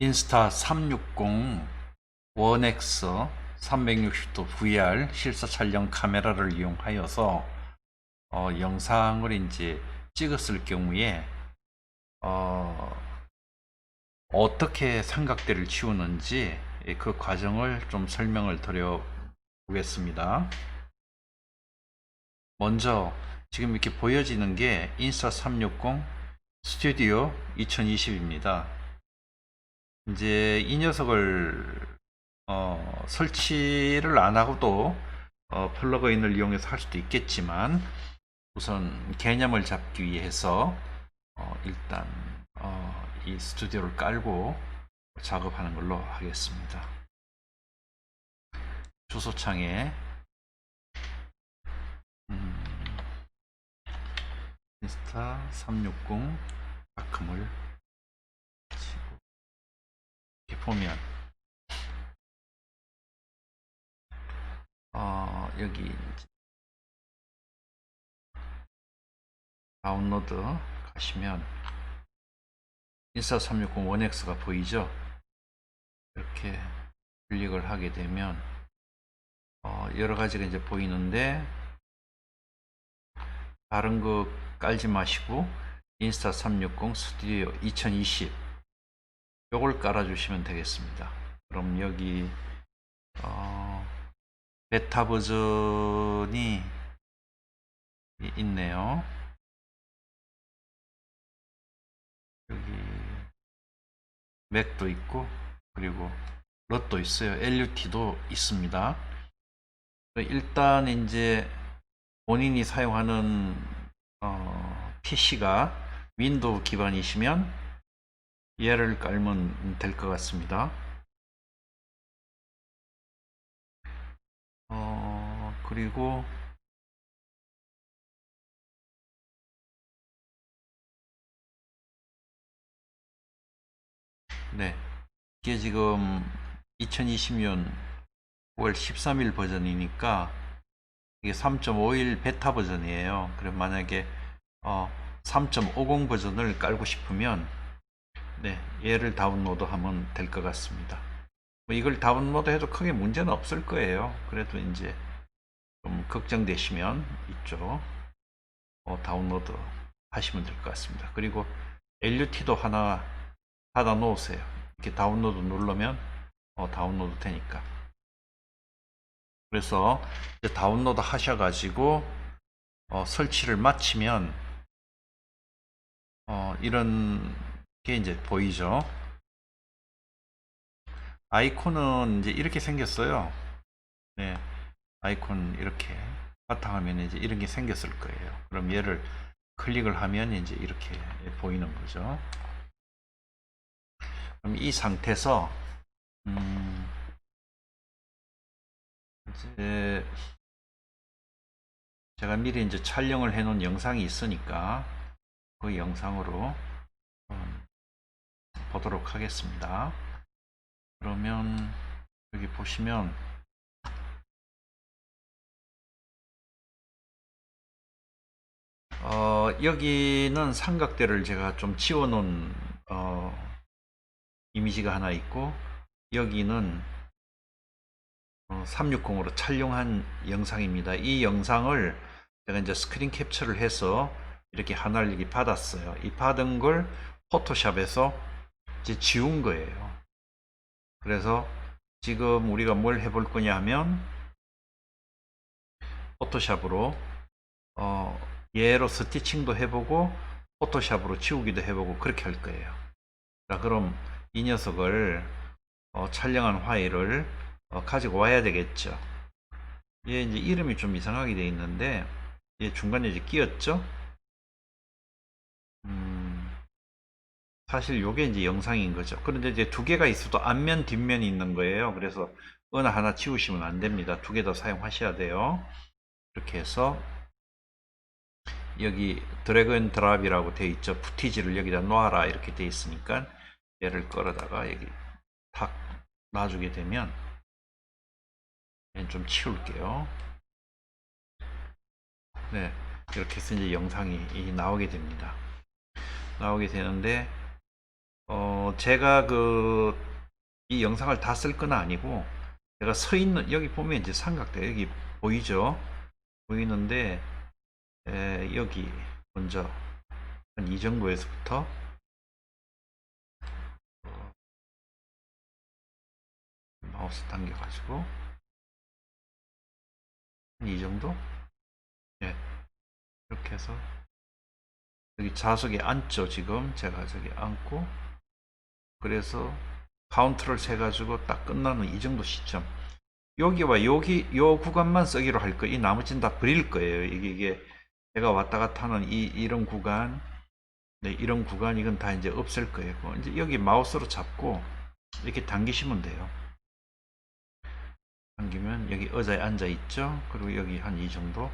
인스타 360 원X 360도 VR 실사 촬영 카메라를 이용하여서 영상을 이제 찍었을 경우에 어떻게 삼각대를 치우는지 그 과정을 좀 설명을 드려 보겠습니다. 먼저 지금 이렇게 보여지는 게 인스타 360 스튜디오 2020입니다. 이제 이 녀석을 설치를 안 하고도 플러그인을 이용해서 할 수도 있겠지만 우선 개념을 잡기 위해서 일단 이 스튜디오를 깔고 작업하는 걸로 하겠습니다. 주소창에 인스타 360 닷컴을 치고 이렇게 보면 여기 이제 다운로드 가시면 인스타 360 원X가 보이죠? 이렇게 클릭을 하게 되면 여러 가지가 이제 보이는데 다른 거 깔지 마시고 인스타 360 스튜디오 2020 요걸 깔아 주시면 되겠습니다. 그럼 여기 베타 버전이 있네요. 여기 맥도 있고 그리고 롯도 있어요. LUT도 있습니다. 일단 이제 본인이 사용하는 PC가 윈도우 기반이시면 얘를 깔면 될 것 같습니다. 그리고 네, 이게 지금 2020년 9월 13일 버전이니까 이게 3.51 베타 버전이에요. 그럼 만약에 3.50 버전을 깔고 싶으면 네, 얘를 다운로드 하면 될 것 같습니다. 뭐 이걸 다운로드 해도 크게 문제는 없을 거예요. 그래도 이제 좀 걱정되시면 이쪽 다운로드 하시면 될 것 같습니다. 그리고 LUT도 하나 닫아 놓으세요. 이렇게 다운로드 누르면 다운로드 되니까. 그래서 다운로드 하셔가지고 설치를 마치면 이런 게 이제 보이죠. 아이콘은 이제 이렇게 생겼어요. 네, 아이콘 이렇게 바탕화면에 이제 이런 게 생겼을 거예요. 그럼 얘를 클릭을 하면 이제 이렇게 보이는 거죠. 그럼 이 상태에서 이제 제가 미리 이제 촬영을 해 놓은 영상이 있으니까 그 영상으로 보도록 하겠습니다. 그러면 여기 보시면 여기는 삼각대를 제가 좀 치워 놓은 이미지가 하나 있고 여기는 360으로 촬영한 영상입니다. 이 영상을 제가 이제 스크린 캡처를 해서 이렇게 하나를 이렇게 받았어요. 이 받은 걸 포토샵에서 이제 지운 거예요. 그래서 지금 우리가 뭘 해볼 거냐 하면 포토샵으로 얘로 스티칭도 해보고 포토샵으로 지우기도 해보고 그렇게 할 거예요. 자, 그럼 이 녀석을 촬영한 파일을 가지고 와야 되겠죠. 얘 이제 이름이 좀 이상하게 되어 있는데 얘 중간에 이제 끼었죠. 사실 요게 이제 영상인 거죠. 그런데 이제 두 개가 있어도 앞면 뒷면이 있는 거예요. 그래서 어느 하나 지우시면 안 됩니다. 두 개 다 사용하셔야 돼요. 이렇게 해서 여기 드래그 앤 드랍이라고 되어 있죠. 푸티지를 여기다 놓아라 이렇게 되어 있으니까 얘를 끌어다가 여기 탁 놔주게 되면 얘는 좀 치울게요. 네, 이렇게 해서 이제 영상이 나오게 됩니다. 나오게 되는데 제가 이 영상을 다 쓸 건 아니고, 제가 서 있는, 여기 보면 이제 삼각대, 여기 보이죠? 보이는데, 여기 먼저 한 이 정도에서부터 마우스 당겨가지고 한 이 정도? 예, 이렇게 해서 여기 좌석에 앉죠. 지금 제가 저기 앉고, 그래서 카운트를 세 가지고 딱 끝나는 이 정도 시점, 여기와 여기 요 구간만 쓰기로 할 거예요. 이 나머지는 다 버릴 거예요. 이게 제가 왔다 갔다 하는 이런 구간, 네, 이런 구간, 이건 다 이제 없앨 거예요. 이제 여기 마우스로 잡고 이렇게 당기시면 돼요. 당기면 여기 의자에 앉아 있죠. 그리고 여기 한 이 정도,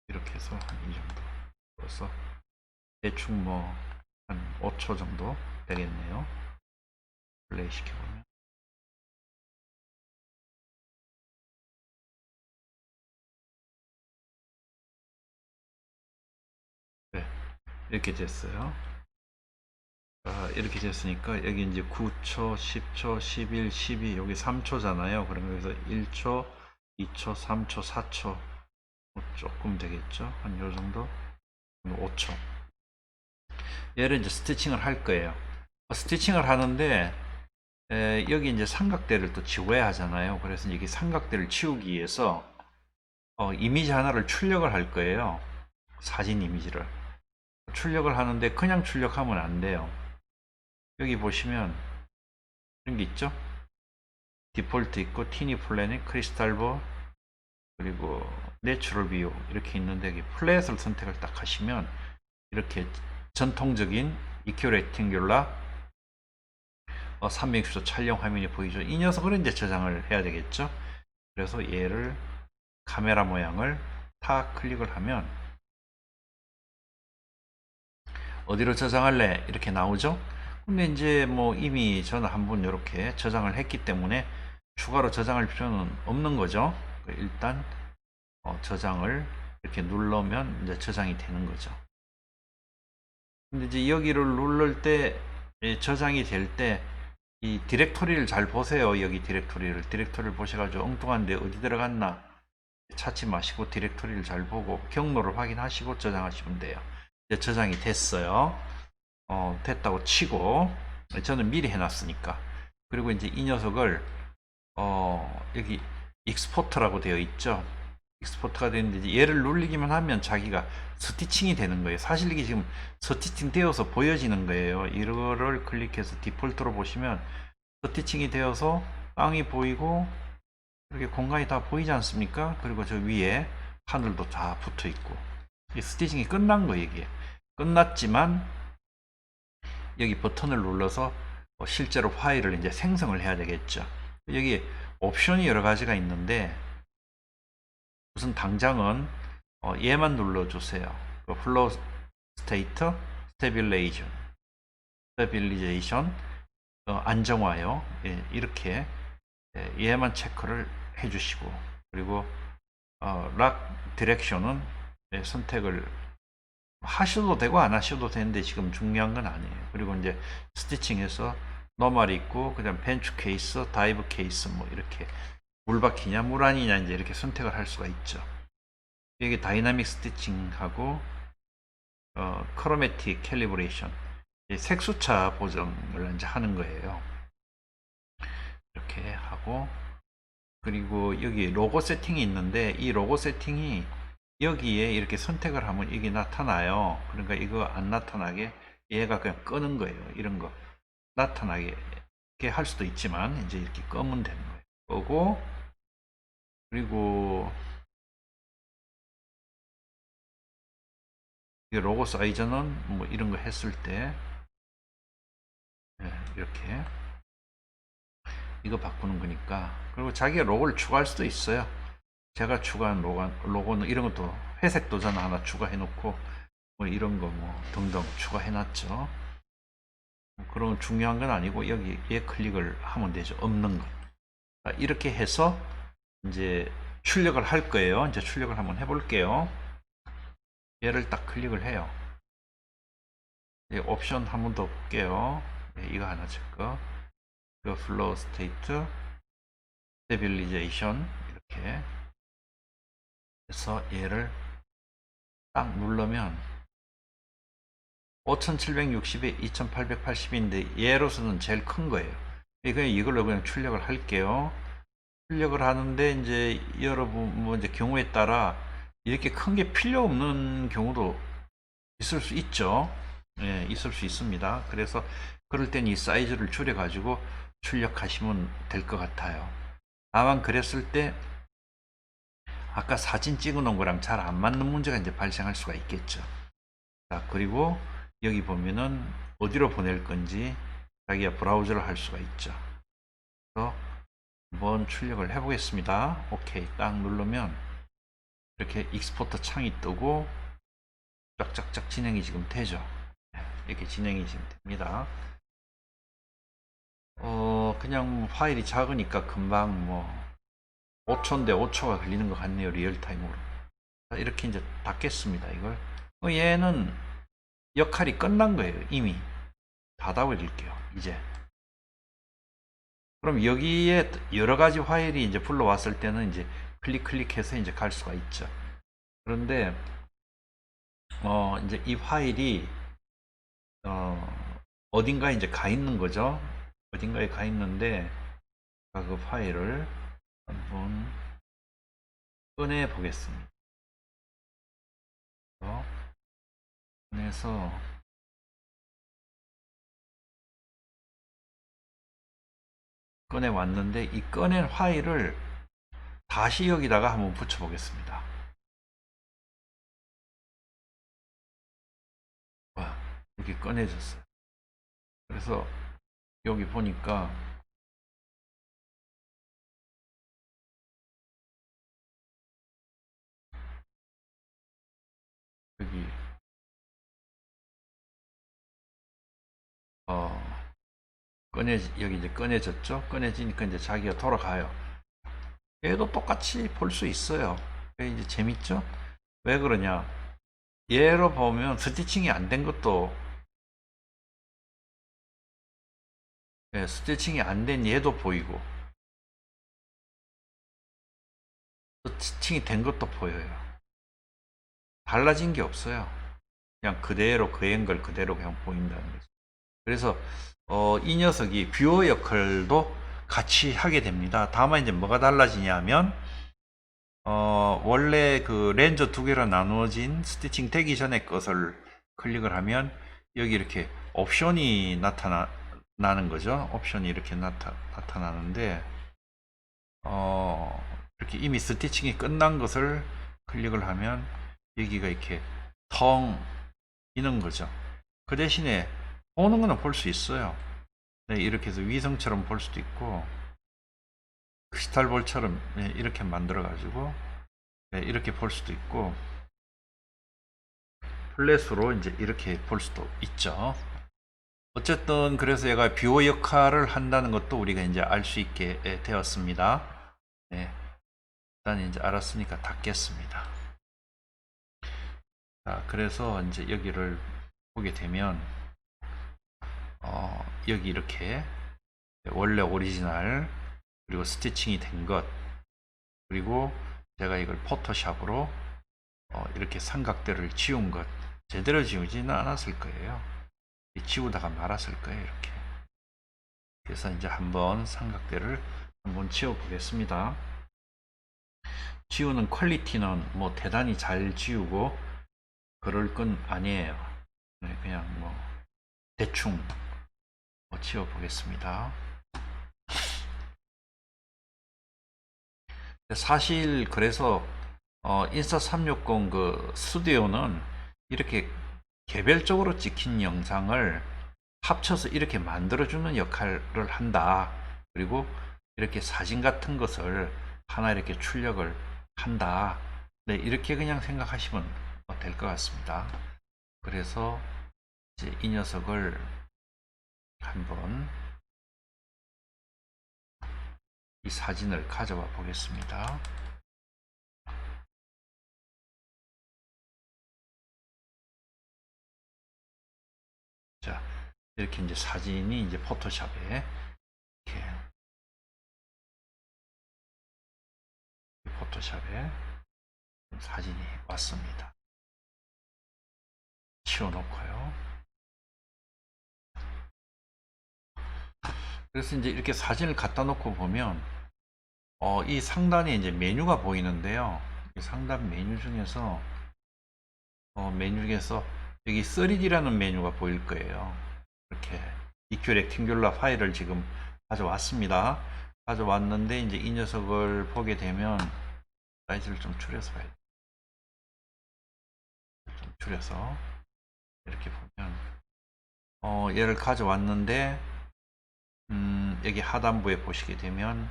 이렇게 해서 한 이 정도 그래서 대충 뭐 한 5초 정도 되겠네요. 플레이 시켜보면, 네, 이렇게 됐어요. 이렇게 됐으니까 여기 이제 9초, 10초, 11, 12, 여기 3초잖아요. 그러면 여기서 1초, 2초, 3초, 4초, 조금 되겠죠? 한 요 정도? 5초. 얘를 이제 스티칭을 할 거예요. 스티칭을 하는데, 여기 이제 삼각대를 또 지워야 하잖아요. 그래서 이게 삼각대를 지우기 위해서 이미지 하나를 출력을 할 거예요. 사진 이미지를 출력을 하는데, 그냥 출력하면 안 돼요. 여기 보시면 이런 게 있죠? 디폴트 있고, 티니 플래닛, 크리스탈버, 그리고 내추럴 뷰 이렇게 있는데, 여기 플랫을 선택을 딱 하시면 이렇게 전통적인 EQ 레ಕ್탱귤라 360도 촬영 화면이 보이죠. 이 녀석을 이제 저장을 해야 되겠죠. 그래서 얘를, 카메라 모양을 탁 클릭을 하면 어디로 저장할래 이렇게 나오죠. 근데 이제 뭐 이미 저는 한번 이렇게 저장을 했기 때문에 추가로 저장할 필요는 없는 거죠. 일단 저장을 이렇게 누르면 이제 저장이 되는 거죠. 근데 이제 여기를 누를 때, 저장이 될 때 이 디렉토리를 잘 보세요. 여기 디렉토리를 보셔가지고 엉뚱한데 어디 들어갔나 찾지 마시고 디렉토리를 잘 보고 경로를 확인하시고 저장하시면 돼요. 이제 저장이 됐어요. 됐다고 치고, 저는 미리 해놨으니까. 그리고 이제 이 녀석을 여기 익스포트라고 되어 있죠. 익스포트가 되는데, 얘를 눌리기만 하면 자기가 스티칭이 되는 거예요. 사실 이게 지금 스티칭 되어서 보여지는 거예요. 이거를 클릭해서 디폴트로 보시면 스티칭이 되어서 땅이 보이고 이렇게 공간이 다 보이지 않습니까? 그리고 저 위에 하늘도 다 붙어 있고, 이 스티칭이 끝난 거예요. 이게 끝났지만 여기 버튼을 눌러서 실제로 파일을 이제 생성을 해야 되겠죠. 여기 옵션이 여러 가지가 있는데, 우선 당장은 얘만 눌러주세요. 플로우 스테이트, 스테빌리제이션, 안정화요. 예, 이렇게 얘만 체크를 해주시고, 그리고 락 디렉션은 선택을 하셔도 되고 안 하셔도 되는데 지금 중요한 건 아니에요. 그리고 이제 스티칭에서 노멀이 있고, 그다음 벤치 케이스, 다이브 케이스, 뭐 이렇게 물 박히냐 물 아니냐 이제 이렇게 선택을 할 수가 있죠. 여기 다이나믹 스티칭하고 크로매틱 캘리브레이션, 색수차 보정을 이제 하는 거예요. 이렇게 하고, 그리고 여기 로고 세팅이 있는데, 이 로고 세팅이 여기에 이렇게 선택을 하면 이게 나타나요. 그러니까 이거 안 나타나게 얘가 그냥 끄는 거예요. 이런 거 나타나게 할 수도 있지만 이제 이렇게 끄면 되는 거예요. 끄고, 그리고 이 로고 사이즈는 뭐 이런 거 했을 때 이렇게 이거 바꾸는 거니까. 그리고 자기가 로고를 추가할 수도 있어요. 제가 추가한 로고는 이런 것도 회색 도전 하나 추가해 놓고 뭐 이런 거 뭐 등등 추가해 놨죠. 뭐 그런 건 중요한 건 아니고 여기에 클릭을 하면 되죠. 없는 거. 이렇게 해서 이제 출력을 할 거예요. 이제 출력을 한번 해볼게요. 얘를 딱 클릭을 해요. 옵션 한 번 더 볼게요. 이거 하나 체크. 그 플로우 스테이트, 스테빌리제이션 이렇게 해서 얘를 딱 누르면 5760에 2880인데 얘로서는 제일 큰 거예요. 그냥 이걸로 그냥 출력을 할게요. 출력을 하는데 이제 여러분 뭐 이제 경우에 따라 이렇게 큰 게 필요 없는 경우도 있을 수 있죠. 예, 있을 수 있습니다. 그래서 그럴 땐 이 사이즈를 줄여 가지고 출력하시면 될 것 같아요. 다만 그랬을 때 아까 사진 찍어 놓은 거랑 잘 안 맞는 문제가 이제 발생할 수가 있겠죠. 자, 그리고 여기 보면은 어디로 보낼 건지 자기가 브라우저를 할 수가 있죠. 그래서 한번 출력을 해 보겠습니다. 오케이 딱 누르면 이렇게 익스포트 창이 뜨고 쫙쫙쫙 진행이 지금 되죠. 이렇게 진행이 지금 됩니다. 그냥 파일이 작으니까 금방 뭐 5초인데 5초가 걸리는 것 같네요. 리얼타임으로. 이렇게 이제 닫겠습니다. 이걸. 얘는 역할이 끝난 거예요. 이미. 닫아버릴게요. 이제. 그럼 여기에 여러 가지 파일이 이제 불러왔을 때는 이제 클릭해서 이제 갈 수가 있죠. 그런데, 이제 이 파일이, 어딘가에 이제 가 있는 거죠. 어딘가에 가 있는데, 그 파일을 한번 꺼내 보겠습니다. 꺼내서, 꺼내 왔는데, 이 꺼낸 파일을 다시 여기다가 한번 붙여 보겠습니다. 와, 이렇게 꺼내졌어요. 그래서 여기 보니까 여기 여기 이제 꺼내졌죠. 꺼내지니까 이제 자기가 돌아가요. 얘도 똑같이 볼 수 있어요. 그게 이제 재밌죠. 왜 그러냐, 얘로 보면 스티칭이 안 된 것도, 스티칭이 안 된 얘도 보이고 스티칭이 된 것도 보여요. 달라진 게 없어요. 그냥 그대로 그 앵글 그대로 그냥 보인다는 거죠. 그래서 이 녀석이 뷰어 역할도 같이 하게 됩니다. 다만 이제 뭐가 달라지냐면, 원래 그 렌저 두 개로 나누어진 스티칭 되기 전에 것을 클릭을 하면 여기 이렇게 옵션이 나타나는 거죠. 옵션이 이렇게 나타나는데, 이렇게 이미 스티칭이 끝난 것을 클릭을 하면 여기가 이렇게 텅 비는 거죠. 그 대신에 보는 거는 볼 수 있어요. 네, 이렇게 해서 위성처럼 볼 수도 있고, 크리스탈볼처럼 이렇게 만들어 가지고 이렇게 볼 수도 있고, 플랫으로 이제 이렇게 볼 수도 있죠. 어쨌든 그래서 얘가 뷰어 역할을 한다는 것도 우리가 이제 알 수 있게 되었습니다. 네, 일단 이제 알았으니까 닫겠습니다. 자, 그래서 이제 여기를 보게 되면 여기 이렇게 원래 오리지널, 그리고 스티칭이 된 것, 그리고 제가 이걸 포토샵으로 이렇게 삼각대를 지운 것, 제대로 지우지는 않았을 거예요. 지우다가 말았을 거예요. 이렇게. 그래서 이제 한번 삼각대를 한번 지워 보겠습니다. 지우는 퀄리티는 뭐 대단히 잘 지우고 그럴 건 아니에요. 그냥 뭐 대충 지워 보겠습니다. 사실 그래서 인스타 360 그 스튜디오는 이렇게 개별적으로 찍힌 영상을 합쳐서 이렇게 만들어주는 역할을 한다. 그리고 이렇게 사진 같은 것을 하나 이렇게 출력을 한다. 네, 이렇게 그냥 생각하시면 될 것 같습니다. 그래서 이제 이 녀석을 한번 이 사진을 가져와 보겠습니다. 자, 이렇게 이제 사진이 이제 포토샵에 이렇게 포토샵에 사진이 왔습니다. 치워놓고요. 그래서 이제 이렇게 사진을 갖다 놓고 보면 이 상단에 이제 메뉴가 보이는데요. 이 상단 메뉴 중에서 여기 3D라는 메뉴가 보일 거예요. 이렇게 EQ 렉팅귤러 파일을 지금 가져왔습니다. 가져왔는데 이제 이 녀석을 보게 되면 사이즈를 좀 줄여서 봐야 돼요. 좀 줄여서 이렇게 보면 얘를 가져왔는데 여기 하단부에 보시게 되면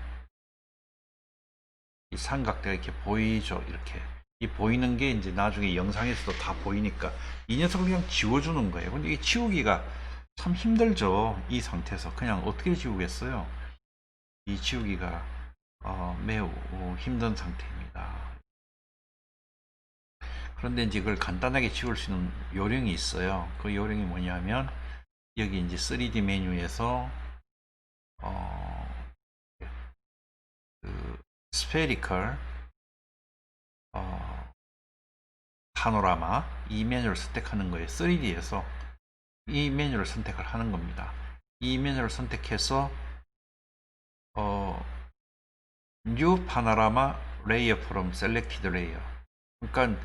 이 삼각대가 이렇게 보이죠. 이렇게 이 보이는 게 이제 나중에 영상에서도 다 보이니까 이 녀석을 그냥 지워주는 거예요. 근데 이 지우기가 참 힘들죠. 이 상태에서 그냥 어떻게 지우겠어요. 이 지우기가 매우 힘든 상태입니다. 그런데 이제 이걸 간단하게 지울 수 있는 요령이 있어요. 그 요령이 뭐냐면 여기 이제 3D 메뉴에서 그 스페리컬 파노라마 이 메뉴를 선택하는 거예요. 3D에서 이 메뉴를 선택을 하는 겁니다. 이 메뉴를 선택해서 New Panorama Layer from Selected Layer. 그러니까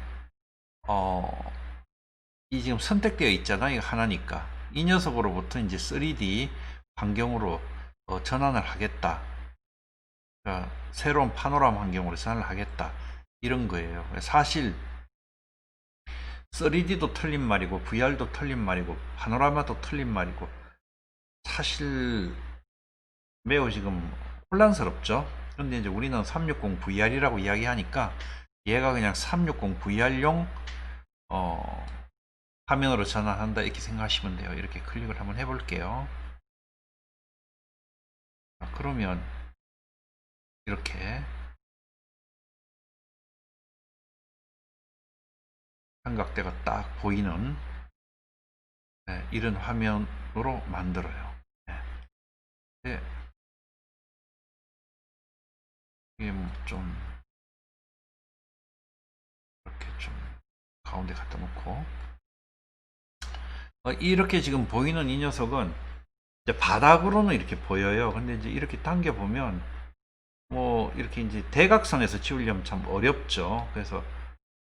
이 지금 선택되어 있잖아요. 하나니까 이 녀석으로부터 이제 3D 환경으로 전환을 하겠다. 그러니까 새로운 파노라마 환경으로 전환을 하겠다. 이런 거예요. 사실 3D도 틀린 말이고 VR도 틀린 말이고 파노라마도 틀린 말이고 사실 매우 지금 혼란스럽죠. 그런데 이제 우리는 360 VR이라고 이야기하니까 얘가 그냥 360 VR용 화면으로 전환한다 이렇게 생각하시면 돼요. 이렇게 클릭을 한번 해볼게요. 그러면 이렇게 삼각대가 딱 보이는 이런 화면으로 만들어요. 네. 이게 좀 이렇게 좀 가운데 갖다 놓고 이렇게 지금 보이는 이 녀석은 이제 바닥으로는 이렇게 보여요. 근데 이제 이렇게 당겨 보면 뭐 이렇게 이제 대각선에서 지우려면 참 어렵죠. 그래서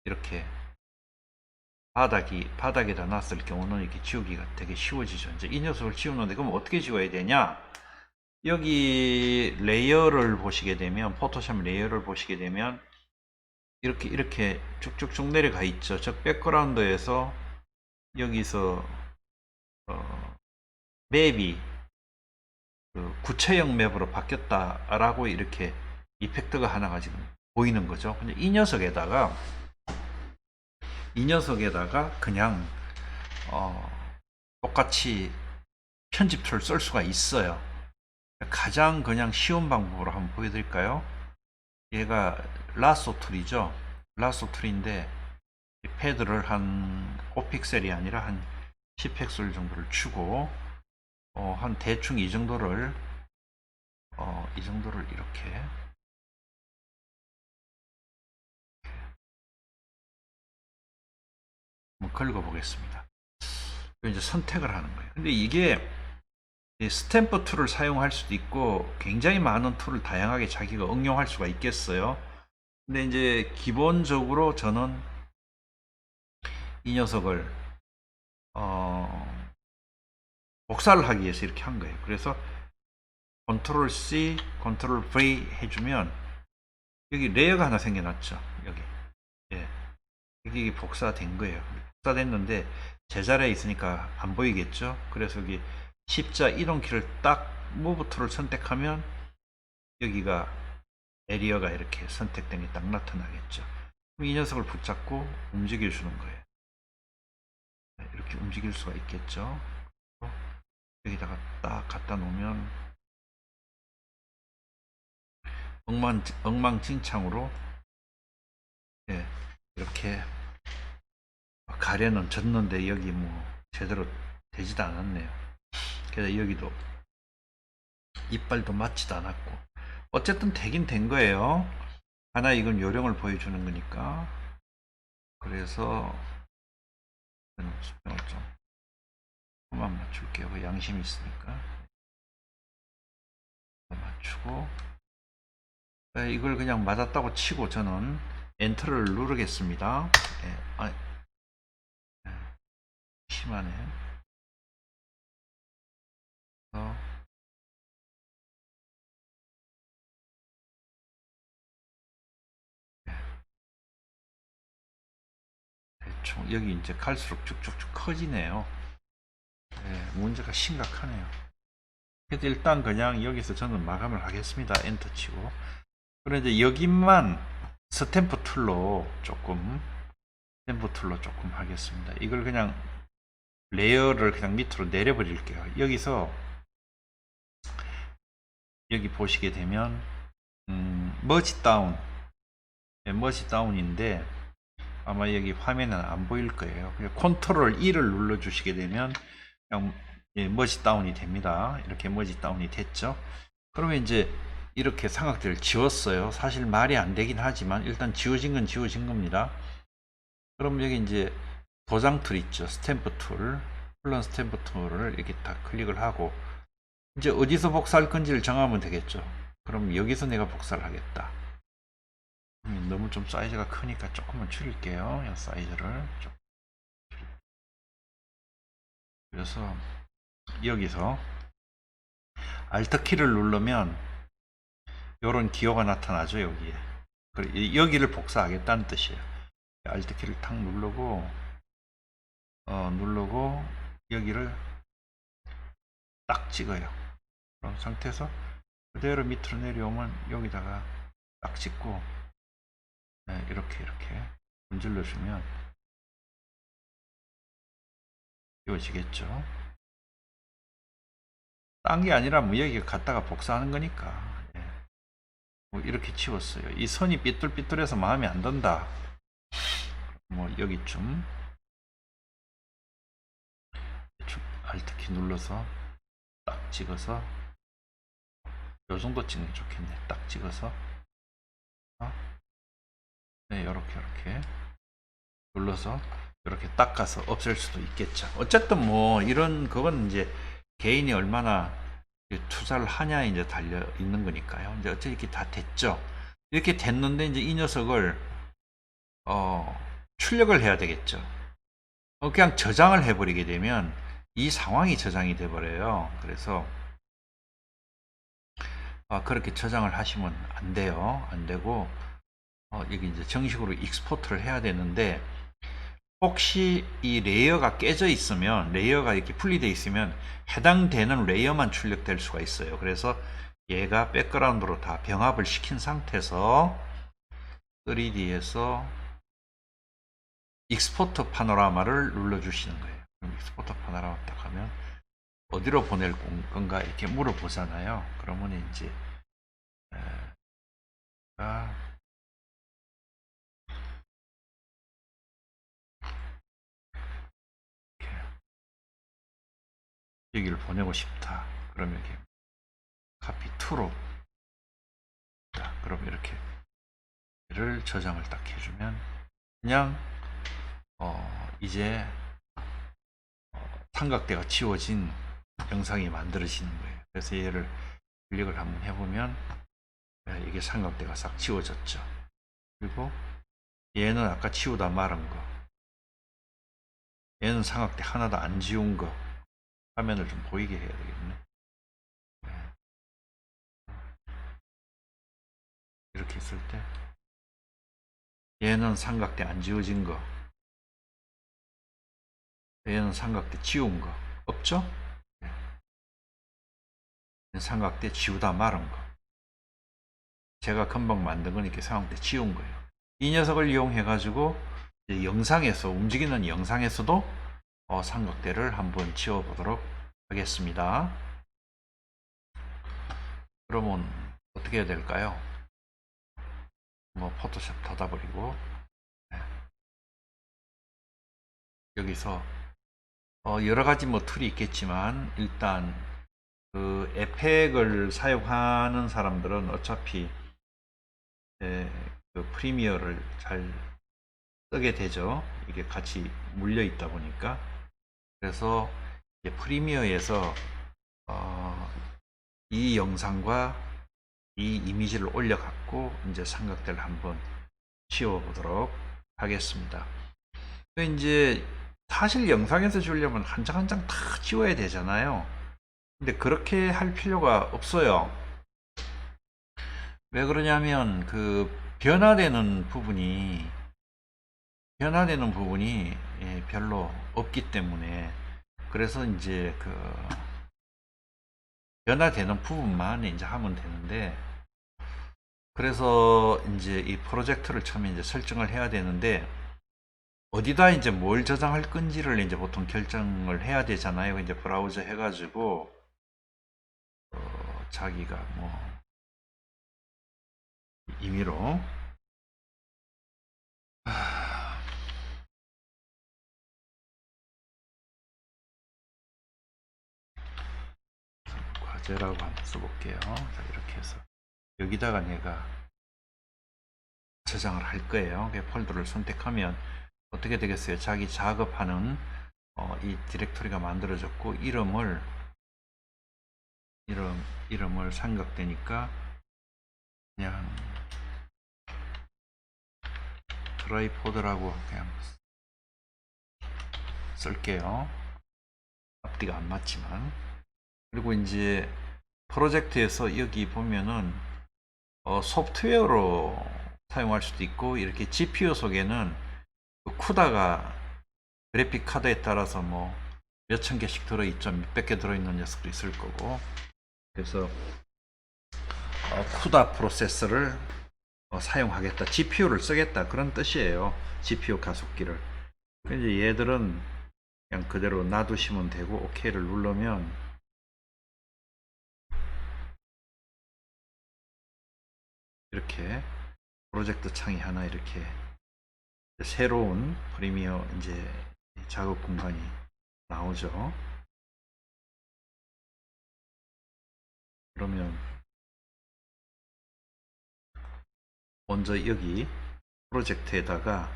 이렇게 바닥에다 놨을 경우는 이렇게 지우기가 되게 쉬워지죠. 이제 이 녀석을 지우는데 그럼 어떻게 지워야 되냐? 여기 레이어를 보시게 되면 포토샵 레이어를 보시게 되면 이렇게 쭉쭉쭉 내려가 있죠. 즉 백그라운드에서 여기서 맵이 그 구체형 맵으로 바뀌었다라고 이렇게 이펙트가 하나가 지금 보이는 거죠. 근데 이 녀석에다가 그냥 똑같이 편집 툴을 쓸 수가 있어요. 가장 그냥 쉬운 방법으로 한번 보여드릴까요? 얘가 라쏘 툴이죠. 라쏘 툴인데 패드를 한 5픽셀이 아니라 한 10픽셀 정도를 주고 한 대충 이 정도를 이렇게 한번 긁어 보겠습니다. 이제 선택을 하는 거예요. 근데 이게 스탬프 툴을 사용할 수도 있고 굉장히 많은 툴을 다양하게 자기가 응용할 수가 있겠어요. 근데 이제 기본적으로 저는 이 녀석을 복사를 하기 위해서 이렇게 한 거예요. 그래서 컨트롤 C, 컨트롤 V 해주면 여기 레이어가 하나 생겨났죠. 여기 여기 복사된 거예요. 복사됐는데 제자리에 있으니까 안 보이겠죠. 그래서 여기 십자 이동키를 딱 무브 툴을 선택하면 여기가 에리어가 이렇게 선택된 게 딱 나타나겠죠. 그럼 이 녀석을 붙잡고 움직여 주는 거예요. 이렇게 움직일 수가 있겠죠. 여기다가 딱 갖다 놓으면 엉망진창으로 이렇게 가래는 졌는데 여기 뭐 제대로 되지도 않았네요. 그래서 여기도 이빨도 맞지도 않았고 어쨌든 되긴 된 거예요. 하나 이건 요령을 보여주는 거니까. 그래서 수평을 좀 그만 맞출게요. 그 양심이 있으니까 맞추고 이걸 그냥 맞았다고 치고 저는 엔터를 누르겠습니다. 심하네. 대충 여기 이제 갈수록 쭉쭉쭉 커지네요. 문제가 심각하네요. 그래서 일단 그냥 여기서 저는 마감을 하겠습니다. 엔터 치고. 그런데 여기만 스탬프 툴로 조금 하겠습니다. 이걸 그냥 레이어를 그냥 밑으로 내려 버릴게요. 여기서 여기 보시게 되면 머지 다운 머지 다운인데 아마 여기 화면은 안 보일 거예요. 그냥 컨트롤 E를 눌러 주시게 되면 그냥 머지 다운이 됩니다. 이렇게 머지 다운이 됐죠. 그러면 이제 이렇게 삼각대를 지웠어요. 사실 말이 안 되긴 하지만 일단 지워진 건 지워진 겁니다. 그럼 여기 이제 도장 툴 있죠. 스탬프 툴, 훌런 스탬프 툴을 이렇게 다 클릭을 하고 이제 어디서 복사할 건지를 정하면 되겠죠. 그럼 여기서 내가 복사를 하겠다. 너무 좀 사이즈가 크니까 조금만 줄일게요. 이 사이즈를 좀. 그래서 여기서 Alt 키를 누르면 이런 기호가 나타나죠. 여기에. 여기를 복사하겠다는 뜻이에요. Alt 키를 탁 누르고 여기를 딱 찍어요. 그런 상태에서 그대로 밑으로 내려오면 여기다가 딱 찍고 이렇게 문질러 주면 띄워지겠죠. 딴 게 아니라 뭐 여기 갖다가 복사하는 거니까. 뭐 이렇게 치웠어요. 이 선이 삐뚤삐뚤해서 마음에 안 든다. 뭐 여기쯤 Alt키 눌러서 딱 찍어서 요 정도 찍는 게 좋겠네. 딱 찍어서 이렇게 눌러서 이렇게 닦아서 없앨 수도 있겠죠. 어쨌든 뭐 이런 그건 이제 개인이 얼마나 투자를 하냐에 이제 달려 있는 거니까요. 이제 어차피 이렇게 다 됐죠. 이렇게 됐는데 이제 이 녀석을 출력을 해야 되겠죠. 그냥 저장을 해버리게 되면 이 상황이 저장이 돼 버려요. 그래서 그렇게 저장을 하시면 안 돼요. 안 되고 여기 이제 정식으로 익스포트를 해야 되는데 혹시 이 레이어가 깨져 있으면 레이어가 이렇게 분리되어 있으면 해당되는 레이어만 출력될 수가 있어요. 그래서 얘가 백그라운드로 다 병합을 시킨 상태에서 3D에서 익스포트 파노라마를 눌러 주시는 거예요. 그럼 익스포트 파노라마 딱 하면 어디로 보낼 건가 이렇게 물어보잖아요. 그러면 이제 여기를 보내고 싶다. 그러면 이렇게 카피 2로 그럼 이렇게를 저장을 딱 해주면 그냥 이제 삼각대가 지워진 영상이 만들어지는 거예요. 그래서 얘를 클릭을 한번 해보면 이게 삼각대가 싹 지워졌죠. 그리고 얘는 아까 치우다 말은 거, 얘는 삼각대 하나도 안 지운 거, 화면을 좀 보이게 해야 되겠네. 이렇게 했을 때 얘는 삼각대 안 지워진 거, 얘는 삼각대 지운 거 없죠? 삼각대 지우다 말은 거, 제가 금방 만든 건 이렇게 삼각대 지운 거예요. 이 녀석을 이용해 가지고 영상에서 움직이는 영상에서도 삼각대를 한번 지워 보도록 하겠습니다. 그러면 어떻게 해야 될까요? 뭐 포토샵 닫아버리고 여기서 여러 가지 뭐 툴이 있겠지만 일단 그 에펙을 사용하는 사람들은 어차피 그 프리미어를 잘 쓰게 되죠. 이게 같이 물려 있다 보니까. 그래서 이제 프리미어에서 이 영상과 이 이미지를 올려 갖고 이제 삼각대를 한번 지워 보도록 하겠습니다. 이제 사실 영상에서 주려면 한 장 한 장 다 지워야 되잖아요. 근데 그렇게 할 필요가 없어요. 왜 그러냐면 그 변화되는 부분이 별로 없기 때문에. 그래서 이제 그 변화되는 부분만 이제 하면 되는데, 그래서 이제 이 프로젝트를 처음에 이제 설정을 해야 되는데, 어디다 이제 뭘 저장할 건지를 이제 보통 결정을 해야 되잖아요. 이제 브라우저 해가지고 자기가 뭐 임의로 과제라고 한번 써볼게요. 자, 이렇게 해서 여기다가 내가 저장을 할 거예요. 폴더를 선택하면 어떻게 되겠어요? 자기 작업하는 이 디렉토리가 만들어졌고, 이름을 삼각대니까 그냥 트라이포드라고 그냥 쓸게요. 앞뒤가 안 맞지만. 그리고 이제 프로젝트에서 여기 보면은 소프트웨어로 사용할 수도 있고, 이렇게 GPU 속에는 쿠다가 그래픽 카드에 따라서 뭐 몇천 개씩 들어있죠. 몇백 개 들어있는 녀석도 있을 거고. 그래서 쿠다 프로세서를 사용하겠다, GPU를 쓰겠다, 그런 뜻이에요. GPU 가속기를. 이제 얘들은 그냥 그대로 놔두시면 되고, OK를 누르면 이렇게 프로젝트 창이 하나 이렇게 새로운 프리미어 이제 작업 공간이 나오죠. 그러면 먼저 여기 프로젝트에다가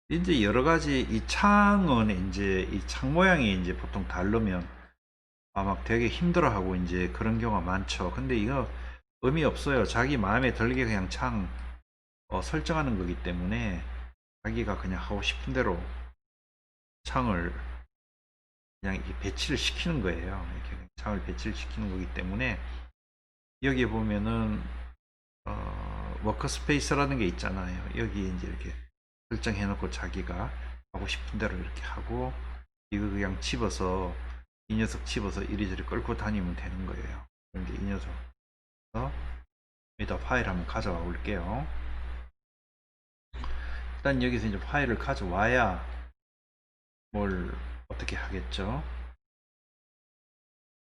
이제 여러 가지, 이 창은 이제 이 창 모양이 이제 보통 다르면 막 되게 힘들어하고 이제 그런 경우가 많죠. 근데 이거 의미 없어요. 자기 마음에 들게 그냥 창 설정하는 거기 때문에, 자기가 그냥 하고 싶은 대로 창을 그냥 이렇게 배치를 시키는 거예요. 이렇게 창을 배치를 시키는 거기 때문에, 여기 보면은 워크스페이스라는 게 있잖아요. 여기 이제 이렇게 설정해 놓고 자기가 하고 싶은 대로 이렇게 하고, 이거 그냥 집어서, 이 녀석 집어서 이리저리 끌고 다니면 되는 거예요. 그런데 이 녀석 여기다 파일 한번 가져와 볼게요. 일단 여기서 이제 파일을 가져와야 뭘 어떻게 하겠죠.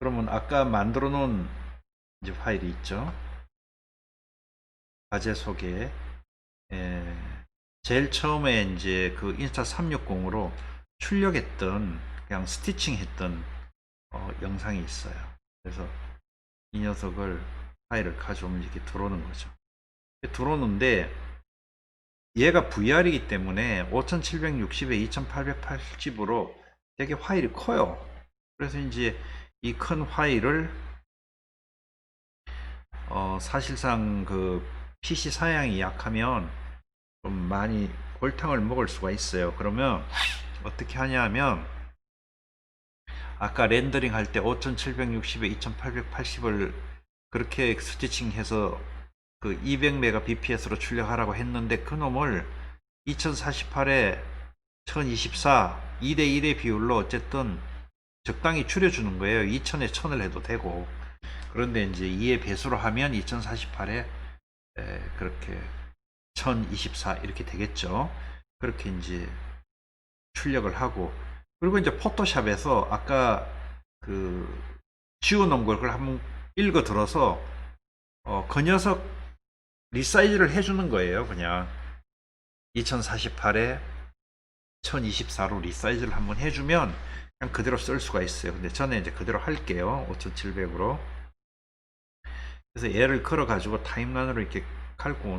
그러면 아까 만들어 놓은 이제 파일이 있죠. 과제 소개. 제일 처음에 이제 그 인스타 360으로 출력했던, 그냥 스티칭 했던 영상이 있어요. 그래서 이 녀석을, 파일을 가져오면 이렇게 들어오는 거죠. 들어오는데 얘가 VR이기 때문에 5760에 2880으로 되게 파일이 커요. 그래서 이제 이 큰 파일을 사실상 그 PC 사양이 약하면 좀 많이 골탕을 먹을 수가 있어요. 그러면 어떻게 하냐면, 아까 렌더링 할 때 5760에 2880을 그렇게 스티칭해서 그 200mbps로 출력하라고 했는데, 그 놈을 2048에 1024 2대1의 비율로 어쨌든 적당히 줄여주는 거예요. 2000에 1000을 해도 되고. 그런데 이제 2의 배수로 하면 2048에 그렇게 1024 이렇게 되겠죠. 그렇게 이제 출력을 하고, 그리고 이제 포토샵에서 아까 그 지워놓은 걸 그걸 한번 읽어 들어서 그 녀석 리사이즈를 해주는 거예요. 그냥 2048에 1024로 리사이즈를 한번 해주면 그냥 그대로 쓸 수가 있어요. 근데 저는 이제 그대로 할게요. 5700으로. 그래서 얘를 걸어 가지고 타임라인으로 이렇게 갖고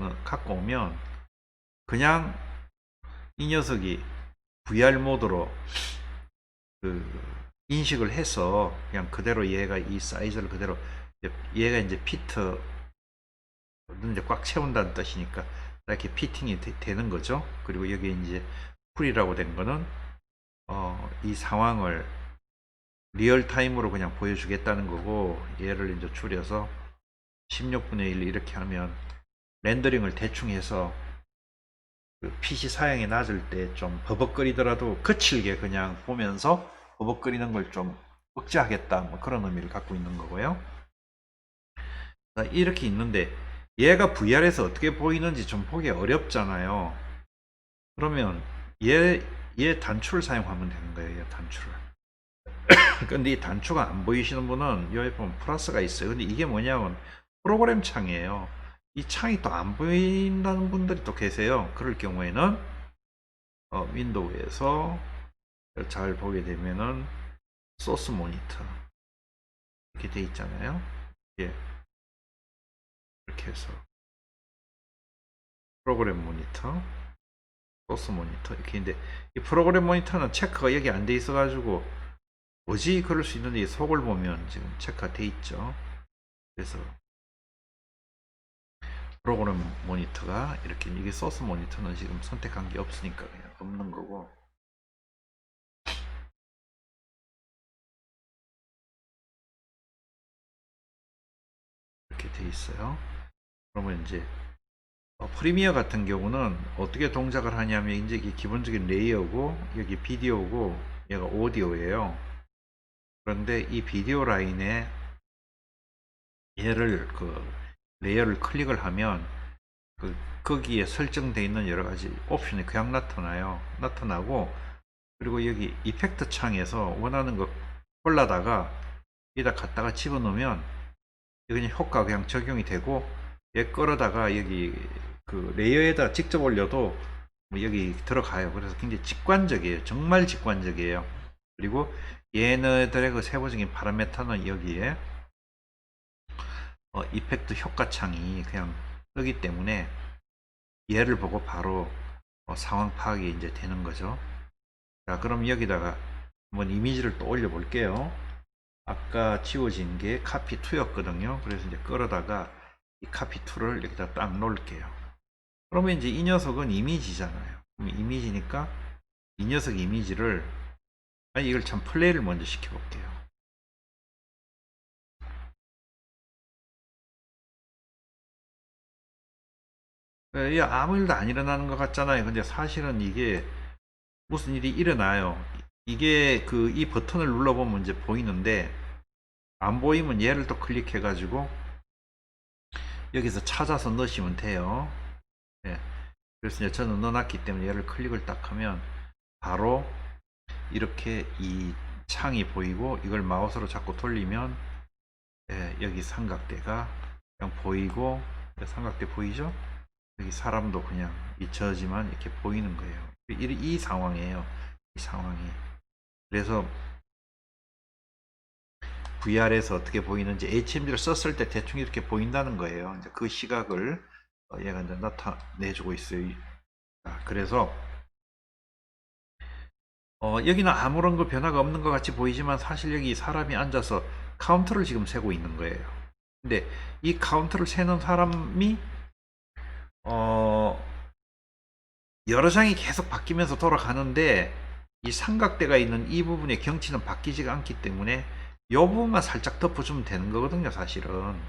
오면 그냥 이 녀석이 VR 모드로 인식을 해서 그냥 그대로 얘가 이 사이즈를 그대로, 얘가 이제 피트 이제 꽉 채운다는 뜻이니까 이렇게 피팅이 되는 거죠. 그리고 여기 이제 풀이라고 된 거는 이 상황을 리얼타임으로 그냥 보여주겠다는 거고, 얘를 이제 줄여서 16분의 1 이렇게 하면 렌더링을 대충 해서 PC 사양이 낮을 때 좀 버벅거리더라도 거칠게 그냥 보면서 버벅거리는 걸 좀 억제하겠다, 뭐 그런 의미를 갖고 있는 거고요. 이렇게 있는데 얘가 VR에서 어떻게 보이는지 좀 보기 어렵잖아요. 그러면 얘 단추를 사용하면 되는 거예요. 얘 단추를. 근데 이 단추가 안 보이시는 분은 여기 보면 플러스가 있어요. 근데 이게 뭐냐면 프로그램 창이에요. 이 창이 또 안 보인다는 분들이 또 계세요. 그럴 경우에는 윈도우에서 잘 보게 되면은 소스 모니터 이렇게 돼 있잖아요. 예, 이렇게 해서 프로그램 모니터, 소스 모니터 이렇게 있는데, 이 프로그램 모니터는 체크가 여기 안 돼 있어 가지고 뭐지 그럴 수 있는데, 이 속을 보면 지금 체크가 돼 있죠. 그래서 프로그램 모니터가 이렇게, 이게 소스 모니터는 지금 선택한 게 없으니까 그냥 없는 거고, 이렇게 돼 있어요. 그러면 이제 프리미어 같은 경우는 어떻게 동작을 하냐면, 이제 이게 기본적인 레이어고 여기 비디오고 얘가 오디오예요. 그런데 이 비디오 라인에 얘를 레이어를 클릭을 하면 거기에 설정되어 있는 여러 가지 옵션이 그냥 나타나고, 그리고 여기 이펙트 창에서 원하는 거 골라다가 여기다 갖다가 집어넣으면 그냥 효과가 그냥 적용이 되고, 얘 끌어다가 여기 레이어에다 직접 올려도 뭐 여기 들어가요. 그래서 굉장히 직관적이에요. 정말 직관적이에요. 그리고 얘네들의 세부적인 파라메터는 여기에 이펙트 효과 창이 그냥 뜨기 때문에 얘를 보고 바로 상황 파악이 이제 되는 거죠. 자, 그럼 여기다가 한번 이미지를 또 올려 볼게요. 아까 지워진 게 카피 2였거든요. 그래서 이제 끌어다가 이 카피 2를 여기다 딱 놓을게요. 그러면 이제 이 녀석은 이미지잖아요. 그럼 이미지니까 이 녀석 이미지를, 이걸 참 플레이를 먼저 시켜 볼게요. 아무 일도 안 일어나는 것 같잖아요. 근데 사실은 이게 무슨 일이 일어나요. 이게 이 버튼을 눌러보면 이제 보이는데, 안 보이면 얘를 또 클릭해 가지고 여기서 찾아서 넣으시면 돼요. 예. 그래서 이제 저는 넣어놨기 때문에 얘를 클릭을 딱 하면 바로 이렇게 이 창이 보이고, 이걸 마우스로 자꾸 돌리면 여기 삼각대가 그냥 보이고, 삼각대 보이죠? 여기 사람도 그냥 저지만 이렇게 보이는 거예요. 이 상황이에요. 이 상황이. 그래서 VR에서 어떻게 보이는지 HMD를 썼을 때 대충 이렇게 보인다는 거예요. 이제 그 시각을 얘가 이제 나타내주고 있어요. 그래서 여기는 아무런 변화가 없는 것 같이 보이지만 사실 여기 사람이 앉아서 카운트를 지금 세고 있는 거예요. 근데 이 카운트를 세는 사람이 여러 장이 계속 바뀌면서 돌아가는데, 이 삼각대가 있는 이 부분의 경치는 바뀌지가 않기 때문에 이 부분만 살짝 덮어주면 되는 거거든요. 사실은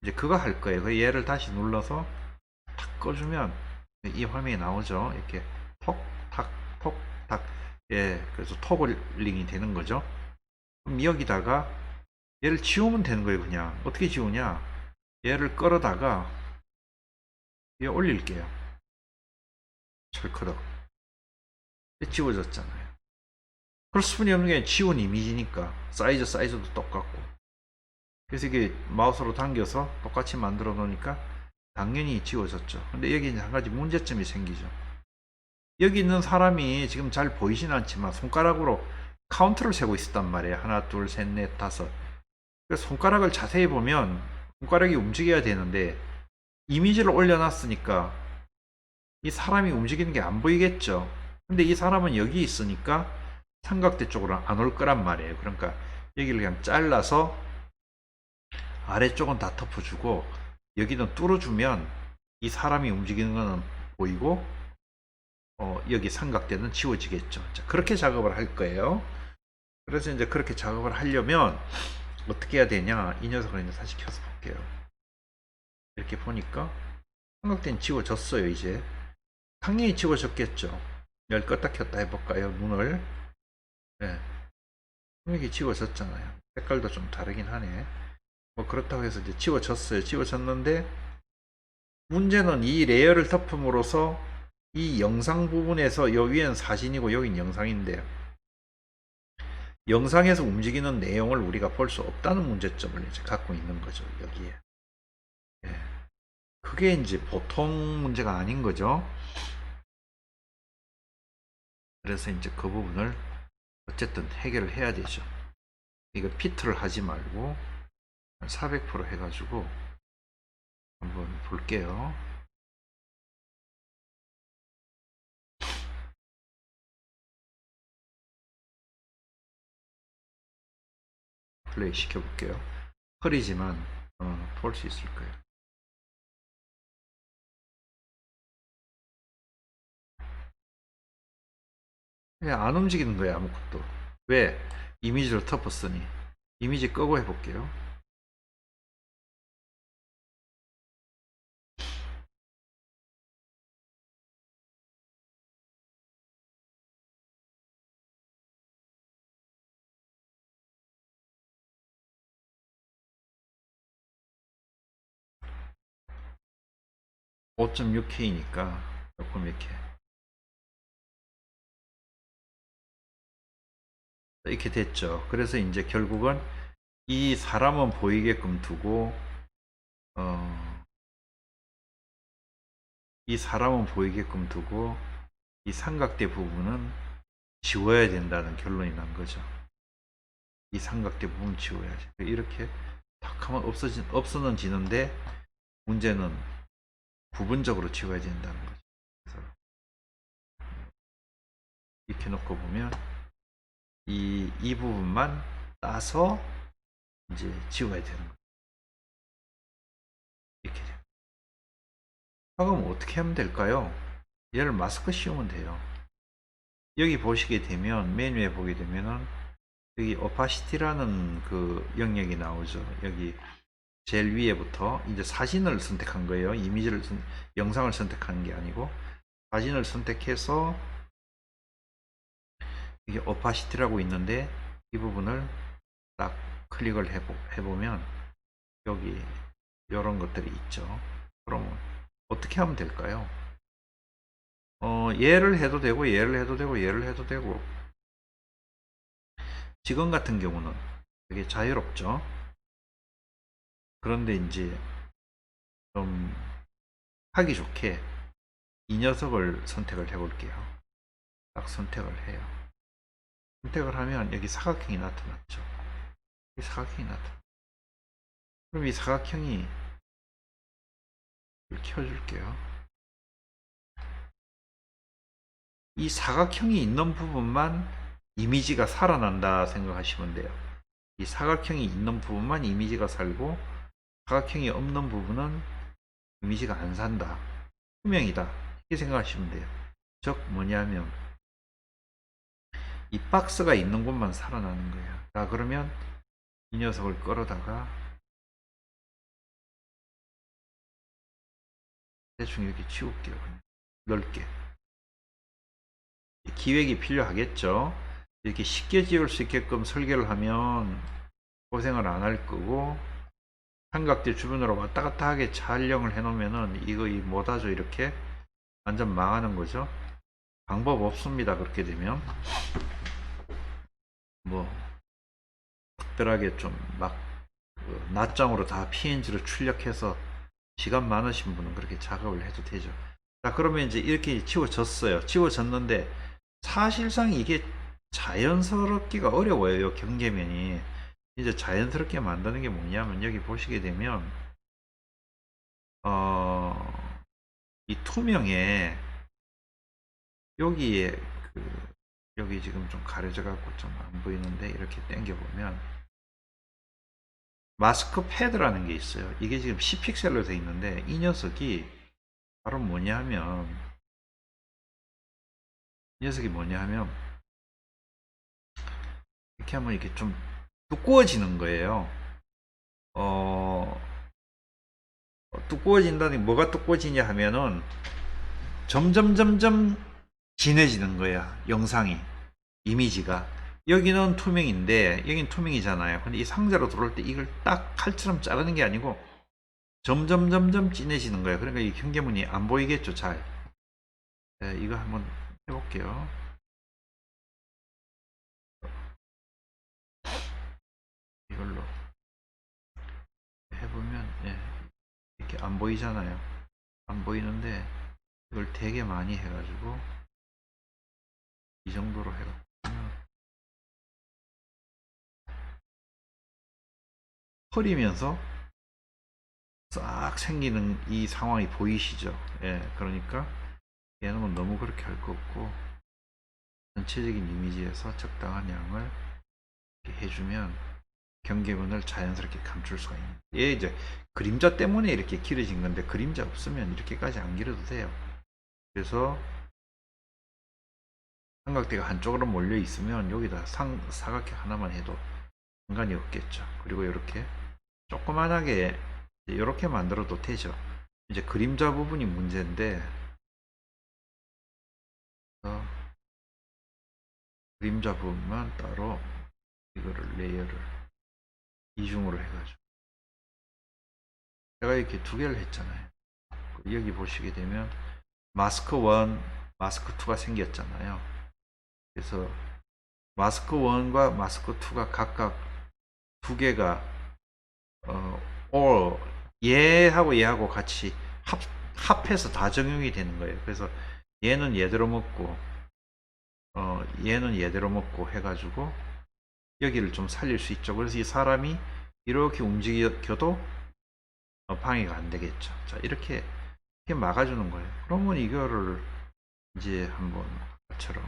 이제 그거 할 거예요. 그 얘를 다시 눌러서 탁 꺼주면 이 화면이 나오죠. 이렇게 톡탁 톡탁. 예, 그래서 토글링이 되는 거죠. 그럼 여기다가 얘를 지우면 되는 거예요. 그냥 어떻게 지우냐, 얘를 끌어다가 위에 올릴게요. 철커덕. 지워졌잖아요. 그럴 수뿐이 없는 게 지운 이미지니까 사이즈도 똑같고. 그래서 이게 마우스로 당겨서 똑같이 만들어 놓으니까 당연히 지워졌죠. 근데 여기 이제 한 가지 문제점이 생기죠. 여기 있는 사람이 지금 잘 보이진 않지만 손가락으로 카운트를 세고 있었단 말이에요. 하나, 둘, 셋, 넷, 다섯. 그래서 손가락을 자세히 보면 손가락이 움직여야 되는데 이미지를 올려놨으니까 이 사람이 움직이는 게 안 보이겠죠. 근데 이 사람은 여기 있으니까 삼각대 쪽으로 안 올 거란 말이에요. 그러니까 여기를 그냥 잘라서 아래쪽은 다 덮어주고 여기는 뚫어주면 이 사람이 움직이는 거는 보이고 여기 삼각대는 지워지겠죠. 자, 그렇게 작업을 할 거예요. 그래서 이제 그렇게 작업을 하려면 어떻게 해야 되냐, 이 녀석을 이제 다시 켜서 볼게요. 이렇게 보니까 삼각대는 지워졌어요. 이제 당연히 지워졌겠죠. 열 껐다 켰다 해볼까요? 눈을. 네. 이게 지워졌잖아요. 색깔도 좀 다르긴 하네. 뭐 그렇다고 해서 이제 지워졌어요. 지워졌는데 문제는 이 레이어를 덮음으로써 이 영상 부분에서 여 위에는 사진이고 여긴 영상인데요. 영상에서 움직이는 내용을 우리가 볼 수 없다는 문제점을 이제 갖고 있는 거죠. 여기에. 예. 그게 이제 보통 문제가 아닌 거죠. 그래서 이제 그 부분을 어쨌든 해결을 해야 되죠. 이거 피트를 하지 말고 400% 해가지고 한번 볼게요. 플레이 시켜볼게요. 흐리지만 볼 수 있을 거예요. 그냥 안 움직이는 거예요. 아무것도. 왜? 이미지를 덮었으니. 이미지 끄고 해볼게요. (5.6K니까) 조금 이렇게 됐죠. 그래서 이제 결국은 이 사람은 보이게끔 두고 이 사람은 보이게끔 두고 이 삼각대 부분은 지워야 된다는 결론이 난 거죠. 이 삼각대 부분 지워야지. 이렇게 탁 하면 없어지는데 문제는 부분적으로 지워야 된다는 거죠. 그래서 이렇게 놓고 보면 이 부분만 따서 이제 지워야 되는 거죠. 이렇게 돼요. 그럼 어떻게 하면 될까요? 얘를 마스크 씌우면 돼요. 여기 보시게 되면 메뉴에 보게 되면은 여기 opacity라는 그 영역이 나오죠. 여기 제일 위에부터 이제 사진을 선택한 거예요. 영상을 선택한 게 아니고 사진을 선택해서 이게 opacity라고 있는데 이 부분을 딱 클릭을 해보면 여기 이런 것들이 있죠. 그러면 어떻게 하면 될까요? 얘를 해도 되고 얘를 해도 되고 얘를 해도 되고 지금 같은 경우는 되게 자유롭죠. 그런데 이제 좀 하기 좋게 이 녀석을 선택을 해 볼게요. 딱 선택을 해요. 선택을 하면 여기 사각형이 나타났죠. 이 사각형이 나타났죠. 그럼 이 사각형이 켜줄게요. 이 사각형이 있는 부분만 이미지가 살아난다 생각하시면 돼요. 이 사각형이 있는 부분만 이미지가 살고 사각형이 없는 부분은 이미지가 안 산다. 투명이다. 이렇게 생각하시면 돼요. 즉 뭐냐면 이 박스가 있는 곳만 살아나는 거예요. 자, 그러면 이 녀석을 끌어다가 대충 이렇게 치울게요. 그냥 넓게. 기획이 필요하겠죠. 이렇게 쉽게 지울 수 있게끔 설계를 하면 고생을 안 할 거고, 삼각대 주변으로 왔다 갔다 하게 촬영을 해 놓으면은 이거 못하죠. 이렇게 완전 망하는 거죠. 방법 없습니다. 그렇게 되면 뭐 특별하게 좀 막 낮장으로 다 PNG로 출력해서 시간 많으신 분은 그렇게 작업을 해도 되죠. 자, 그러면 이제 이렇게 지워졌어요. 지워졌는데 사실상 이게 자연스럽기가 어려워요. 이 경계면이. 이제 자연스럽게 만드는 게 뭐냐면 여기 보시게 되면 이 투명에 여기에 그 여기 지금 좀 가려져 갖고 좀 안 보이는데 이렇게 당겨 보면 마스크 패드라는 게 있어요. 이게 지금 10픽셀로 되어 있는데 이 녀석이 바로 뭐냐 하면 이 녀석이 뭐냐 하면 이렇게 하면 이렇게 좀 두꺼워지는 거예요. 어, 두꺼워진다니 뭐가 두꺼워지냐 하면은 점점 진해지는 거야. 영상이, 이미지가. 여기는 투명인데 여긴 투명이잖아요. 근데 이 상자로 들어올 때 이걸 딱 칼처럼 자르는 게 아니고 점점 진해지는 거예요. 그러니까 이 경계문이 안 보이겠죠, 잘. 네, 이거 한번 해볼게요. 이걸로 해보면 이렇게 안 보이잖아요. 안 보이는데 이걸 되게 많이 해가지고 이 정도로 해가지고 흐리면서 싹 생기는 이 상황이 보이시죠? 예, 그러니까 얘는 너무 그렇게 할 거 없고 전체적인 이미지에서 적당한 양을 이렇게 해주면 경계문을 자연스럽게 감출 수가 있는. 얘 이제 그림자 때문에 이렇게 길어진 건데 그림자 없으면 이렇게까지 안 길어도 돼요. 그래서 삼각대가 한쪽으로 몰려 있으면 여기다 사각형 하나만 해도 상관이 없겠죠. 그리고 이렇게 조그만하게 이렇게 만들어도 되죠. 이제 그림자 부분이 문제인데 그림자 부분만 따로 이거를 레이어를 이중으로 해가지고 제가 이렇게 두 개를 했잖아요. 여기 보시게 되면 마스크 1, 마스크 2가 생겼잖아요. 그래서 마스크 1과 마스크 2가 각각 두 개가 얘하고 얘하고 같이 합해서 다 적용이 되는 거예요. 그래서 얘는 얘대로 먹고 얘는 얘대로 먹고 해가지고 여기를 좀 살릴 수 있죠. 그래서 이 사람이 이렇게 움직여도 방해가 안 되겠죠. 자, 이렇게 막아주는 거예요. 그러면 이거를 이제 한번 아까처럼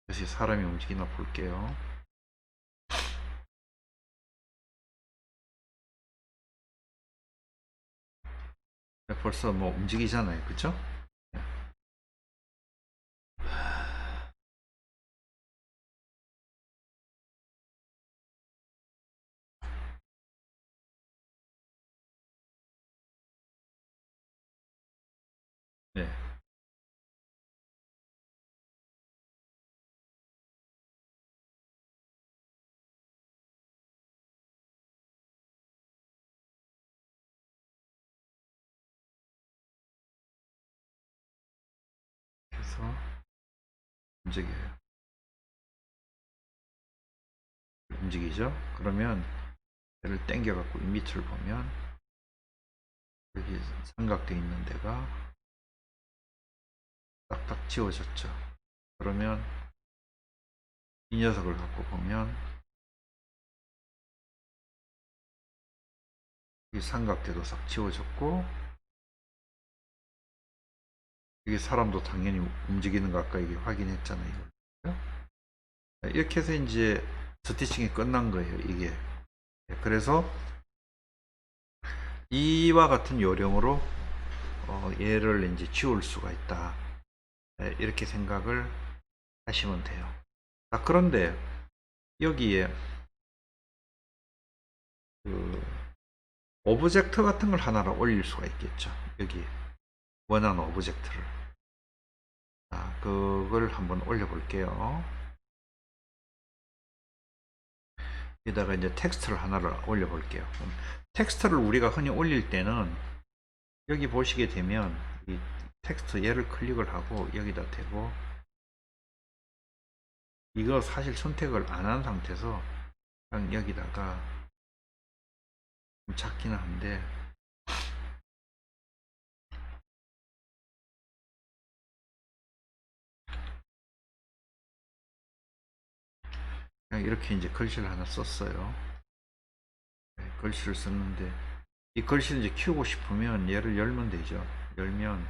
다시 사람이 움직이나 볼게요. 벌써 뭐 움직이잖아요. 그쵸? 네. 그래서 움직여요. 움직이죠? 그러면 얘를 당겨 갖고 이 밑을 보면 여기 삼각대 있는 데가 딱딱 지워졌죠. 그러면 이 녀석을 갖고 보면 이 삼각대도 싹 지워졌고 이게 사람도 당연히 움직이는 거 아까 이게 확인했잖아요. 이거. 이렇게 해서 이제 스티칭이 끝난 거예요. 이게. 그래서 이와 같은 요령으로 얘를 이제 지울 수가 있다. 이렇게 생각을 하시면 돼요. 자, 그런데 여기에 그 오브젝트 같은 걸 하나를 올릴 수가 있겠죠. 여기 원하는 오브젝트를. 자, 그걸 한번 올려 볼게요. 여기다가 이제 텍스트를 하나를 올려 볼게요. 텍스트를 우리가 흔히 올릴 때는 여기 보시게 되면 이 텍스트 얘를 클릭을 하고 여기다 대고 이거 사실 선택을 안 한 상태에서 그냥 여기다가 좀 작기는 한데 그냥 이렇게 이제 글씨를 하나 썼어요. 네, 글씨를 썼는데 이 글씨를 이제 키우고 싶으면 얘를 열면 되죠. 열면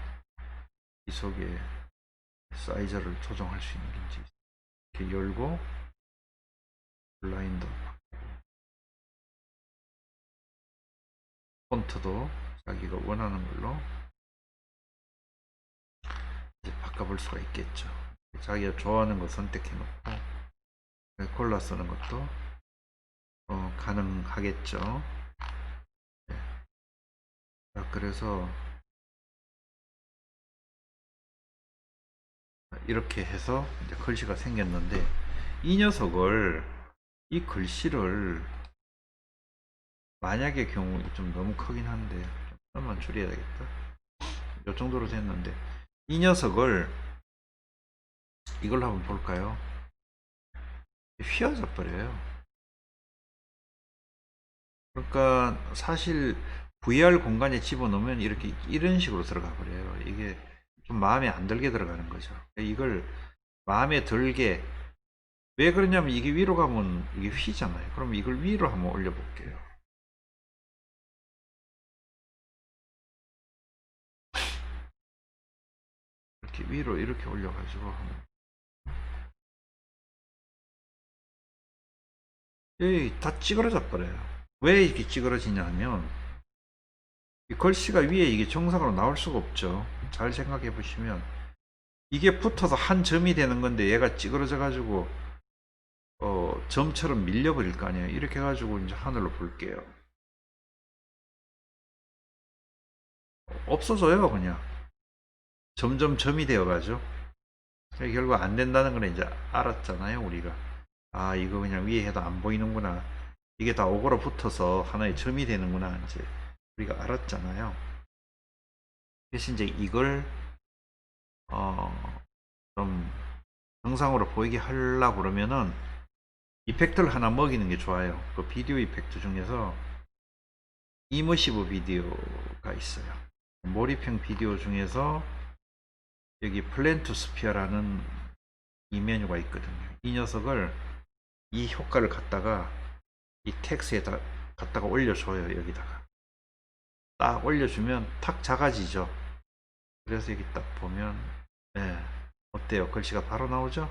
이 속에 사이즈를 조정할 수 있는 게 이렇게 열고 블라인드 폰트도 자기가 원하는 걸로 이제 바꿔볼 수가 있겠죠. 자기가 좋아하는 거 선택해 놓고 골라 쓰는 것도 가능하겠죠. 네. 자, 그래서 이렇게 해서 이제 글씨가 생겼는데 이 녀석을 이 글씨를 만약의 경우 좀 너무 크긴 한데 좀만 줄여야 되겠다. 이 정도로 됐는데 이 녀석을 이걸 한번 볼까요? 휘어져 버려요. 그러니까 사실 VR 공간에 집어넣으면 이렇게 이런 식으로 들어가 버려요. 이게 좀 마음에 안 들게 들어가는 거죠. 이걸 마음에 들게 왜 그러냐면 이게 위로 가면 이게 휘잖아요. 그럼 이걸 위로 한번 올려 볼게요. 이렇게 위로 이렇게 올려 가지고 다 찌그러져 버려요. 왜 이렇게 찌그러지냐 하면 이 글씨가 위에 이게 정상으로 나올 수가 없죠. 잘 생각해 보시면 이게 붙어서 한 점이 되는 건데 얘가 찌그러져 가지고 점처럼 밀려 버릴 거 아니에요. 이렇게 해 가지고 이제 하늘로 볼게요. 없어져요, 그냥. 점점 점이 되어 가죠. 결국 안 된다는 걸 이제 알았잖아요, 우리가. 아, 이거 그냥 위에 해도 안 보이는구나. 이게 다 오고로 붙어서 하나의 점이 되는구나. 이제 우리가 알았잖아요. 그래서 이제 이걸 좀 정상으로 보이게 하려고 그러면은 이펙트를 하나 먹이는 게 좋아요. 그 비디오 이펙트 중에서 이머시브 비디오가 있어요. 몰입형 비디오 중에서 여기 플랜 투 스피어라는 이 메뉴가 있거든요. 이 녀석을 이 효과를 갖다가 이 텍스트에다 갖다가 올려줘요. 여기다가 딱 올려주면 탁 작아지죠. 그래서 여기 딱 보면 어때요? 글씨가 바로 나오죠?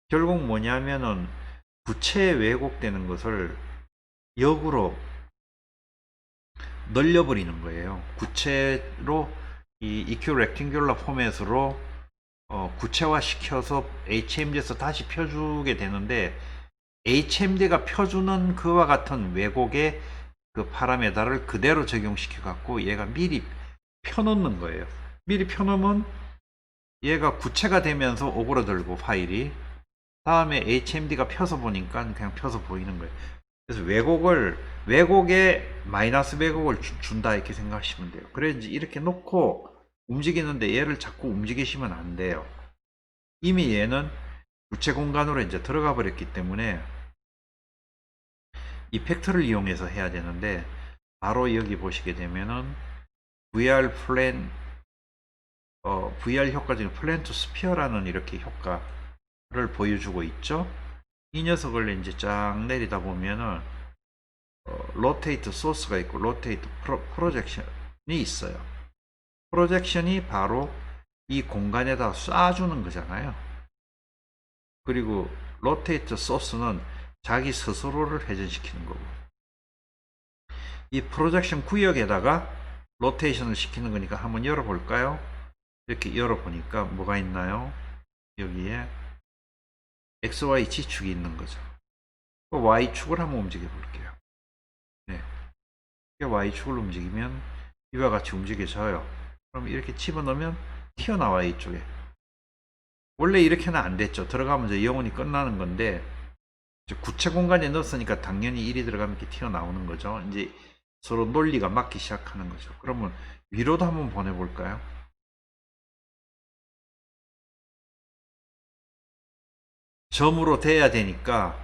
결국 뭐냐면은 구체에 왜곡되는 것을 역으로 늘려버리는 거예요. 구체로 이 EQ 렉팅귤러 포맷으로 구체화 시켜서 HMD에서 다시 펴주게 되는데 HMD가 펴주는 그와 같은 왜곡의 그 파라메다를 그대로 적용시켜 갖고 얘가 미리 펴놓는 거예요. 미리 펴놓으면 얘가 구체가 되면서 오그라들고 파일이 다음에 HMD가 펴서 보니까 그냥 펴서 보이는 거예요. 그래서 왜곡에 마이너스 왜곡을 준다 이렇게 생각하시면 돼요. 그래서 이렇게 놓고 움직이는데 얘를 자꾸 움직이시면 안 돼요. 이미 얘는 구체 공간으로 이제 들어가 버렸기 때문에 이펙터를 이용해서 해야 되는데 바로 여기 보시게 되면은 VR VR 효과 중에 플랜 투 스피어라는 이렇게 효과를 보여주고 있죠. 이 녀석을 이제 쫙 내리다 보면은 로테이트 소스가 있고 로테이트 프로젝션이 있어요. 프로젝션이 바로 이 공간에다 쏴주는 거잖아요. 그리고 로테이트 소스는 자기 스스로를 회전시키는 거고 이 프로젝션 구역에다가 로테이션을 시키는 거니까 한번 열어볼까요? 이렇게 열어보니까 뭐가 있나요? 여기에 XY 지축이 있는 거죠. Y축을 한번 움직여 볼게요. 네. Y축을 움직이면 이와 같이 움직여져요. 그럼 이렇게 집어넣으면 튀어나와요, 이쪽에. 원래 이렇게는 안 됐죠. 들어가면 이제 영원히 끝나는 건데, 구체 공간에 넣었으니까 당연히 1이 들어가면 이렇게 튀어나오는 거죠. 이제 서로 논리가 맞기 시작하는 거죠. 그러면 위로도 한번 보내볼까요? 점으로 돼야 되니까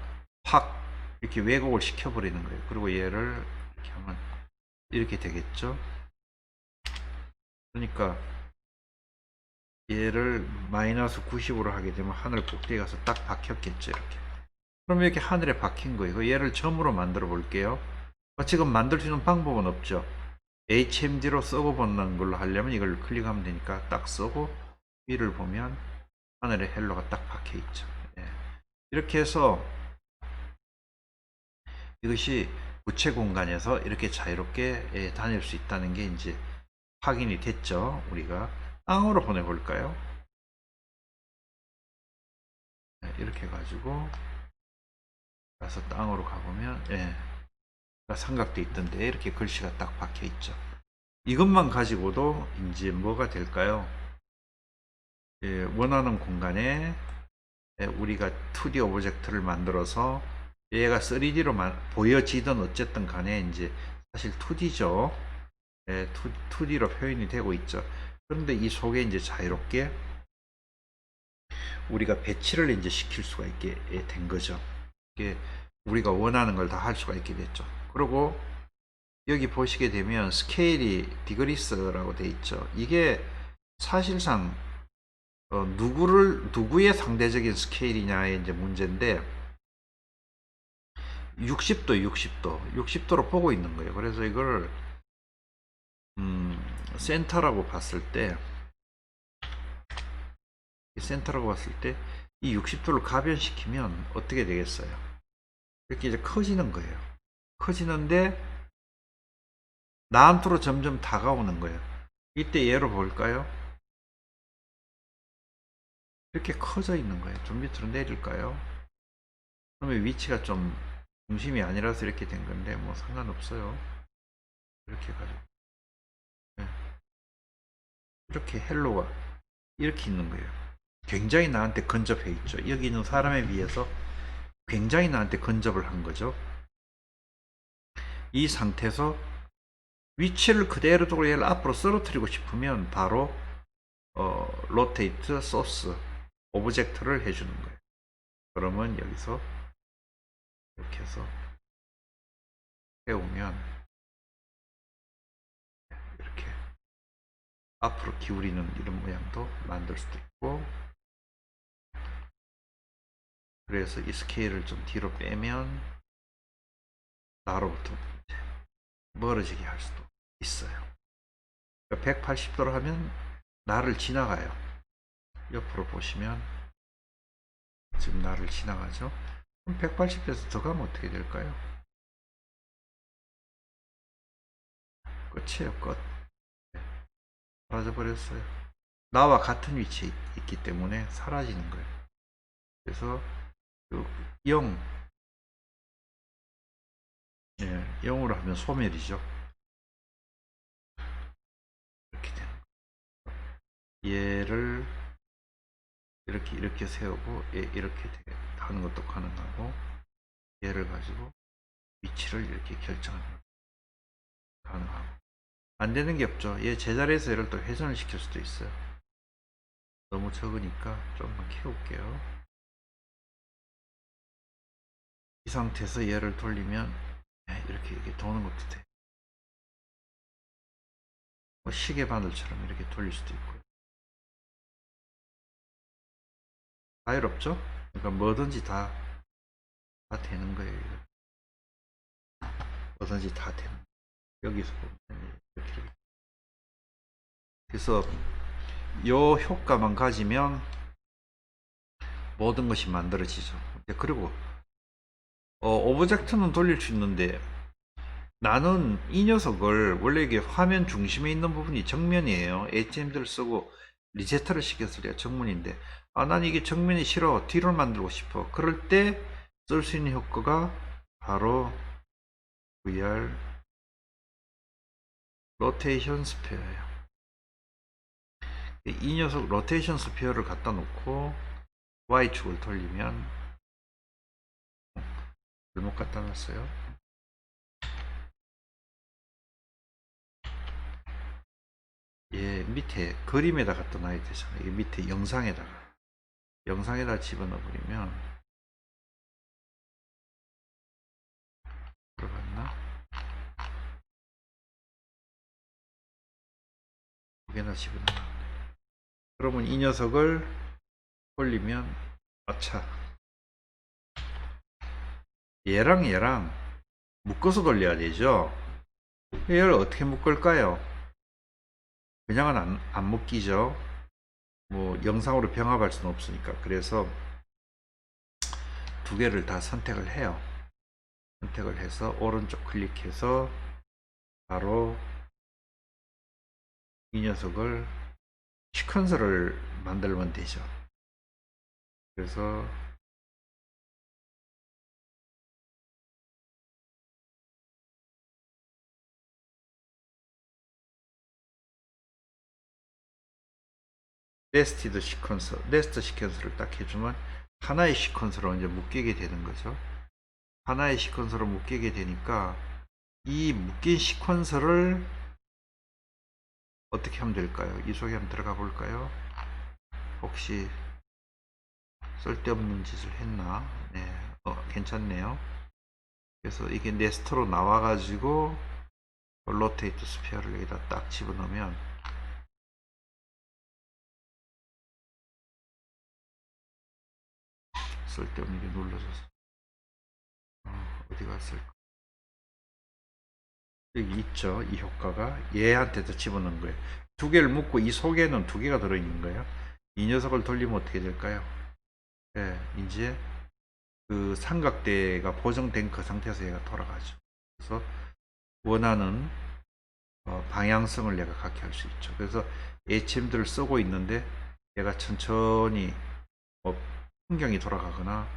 확 이렇게 왜곡을 시켜버리는 거예요. 그리고 얘를 이렇게 하면 이렇게 되겠죠. 그러니까 얘를 마이너스 90으로 하게 되면 하늘 꼭대기 가서 딱 박혔겠죠. 이렇게 그럼 이렇게 하늘에 박힌 거예요. 얘를 점으로 만들어 볼게요. 지금 만들 수 있는 방법은 없죠. HMD로 쓰고 보는 걸로 하려면 이걸 클릭하면 되니까 딱 쓰고 위를 보면 하늘에 헬로가 딱 박혀 있죠. 예. 이렇게 해서 이것이 구체 공간에서 이렇게 자유롭게 다닐 수 있다는 게 이제 확인이 됐죠. 우리가 땅으로 보내볼까요? 이렇게 해가지고 가서 땅으로 가보면 삼각대 있던데 이렇게 글씨가 딱 박혀 있죠. 이것만 가지고도 이제 뭐가 될까요? 원하는 공간에 우리가 2D 오브젝트를 만들어서 얘가 3D로 보여지든 어쨌든 간에 이제 사실 2D죠. 2D로 표현이 되고 있죠. 그런데 이 속에 이제 자유롭게 우리가 배치를 이제 시킬 수가 있게 된 거죠. 이게 우리가 원하는 걸 다 할 수가 있게 됐죠. 그리고 여기 보시게 되면 스케일이 디그리스라고 돼 있죠. 이게 사실상 누구의 상대적인 스케일이냐의 이제 문제인데 60도로 보고 있는 거예요. 그래서 이걸 센터라고 봤을 때 이 60도를 가변시키면 어떻게 되겠어요? 이렇게 이제 커지는 거예요. 커지는데 나한테로 점점 다가오는 거예요. 이때 얘로 볼까요? 이렇게 커져 있는 거예요. 좀 밑으로 내릴까요? 그러면 위치가 좀 중심이 아니라서 이렇게 된 건데 뭐 상관없어요. 이렇게 해가지고 이렇게 헬로가 이렇게 있는 거예요. 굉장히 나한테 근접해 있죠. 여기 있는 사람에 비해서 굉장히 나한테 근접을 한 거죠. 이 상태에서 위치를 그대로 두고 얘를 앞으로 쓰러뜨리고 싶으면 바로 로테이트 소스 오브젝트를 해주는 거예요. 그러면 여기서 이렇게 해서 세우면 이렇게 앞으로 기울이는 이런 모양도 만들 수도 있고, 그래서 이 스케일을 좀 뒤로 빼면 나로부터 멀어지게 할 수도 있어요. 180도로 하면 나를 지나가요. 옆으로 보시면 지금 나를 지나가죠. 그럼 180도에서 더 가면 어떻게 될까요? 끝이에요. 끝. 사라져 버렸어요. 나와 같은 위치에 있기 때문에 사라지는 거예요. 그래서 0, 0으로 하면 소멸이죠. 이렇게 되는 거예요. 얘를 이렇게 세우고 이렇게 하는 것도 가능하고, 얘를 가지고 위치를 이렇게 결정하는 것도 가능하고, 안 되는 게 없죠. 얘 제자리에서 얘를 또 회전을 시킬 수도 있어요. 너무 적으니까 조금만 키울게요. 이 상태에서 얘를 돌리면 이렇게 도는 것도 돼. 뭐 시계 바늘처럼 이렇게 돌릴 수도 있고요. 자유롭죠? 그러니까 뭐든지 다 되는 거예요. 뭐든지 다 되는 거예요. 여기서 보면 이렇게. 그래서 요 효과만 가지면 모든 것이 만들어지죠. 그리고 오브젝트는 돌릴 수 있는데 나는 이 녀석을 원래 이게 화면 중심에 있는 부분이 정면이에요. HMD를 쓰고 리제트를 시켰을 때가 정면인데 난 이게 정면이 싫어. 뒤로 만들고 싶어. 그럴 때 쓸 수 있는 효과가 바로 VR 로테이션 스페어예요. 이 녀석 로테이션 스페어를 갖다 놓고 Y축을 돌리면 잘못 갖다 놨어요. 얘 밑에 그림에다 갖다 놔야 되잖아요. 이 밑에 영상에다 집어넣어 버리면 들어갔나? 여기다 집어넣어. 그러면 이 녀석을 올리면 아차 얘랑 묶어서 돌려야 되죠. 얘를 어떻게 묶을까요? 그냥은 안 묶이죠. 뭐 영상으로 병합할 수는 없으니까. 그래서 두 개를 다 선택을 해요. 선택을 해서 오른쪽 클릭해서 바로 이 녀석을 시퀀서를 만들면 되죠. 그래서 네스티드 시퀀서, 네스트 시퀀서를 딱 해주면 하나의 시퀀서로 이제 묶이게 되는 거죠. 하나의 시퀀서로 묶이게 되니까 이 묶인 시퀀서를 어떻게 하면 될까요? 이 속에 한번 들어가 볼까요? 혹시 쓸데없는 짓을 했나? 네, 괜찮네요. 그래서 이게 네스트로 나와가지고 로테이트 스피어를 여기다 딱 집어넣으면 쓸데없는 게 눌러졌어. 어디 갔을까? 여기 있죠. 이 효과가 얘한테도 집어넣은 거예요. 두 개를 묶고 이 속에는 두 개가 들어있는 거예요. 이 녀석을 돌리면 어떻게 될까요? 네, 이제 그 삼각대가 보정된 그 상태에서 얘가 돌아가죠. 그래서 원하는 방향성을 내가 갖게 할 수 있죠. 그래서 HM들을 쓰고 있는데 얘가 천천히 뭐 풍경이 돌아가거나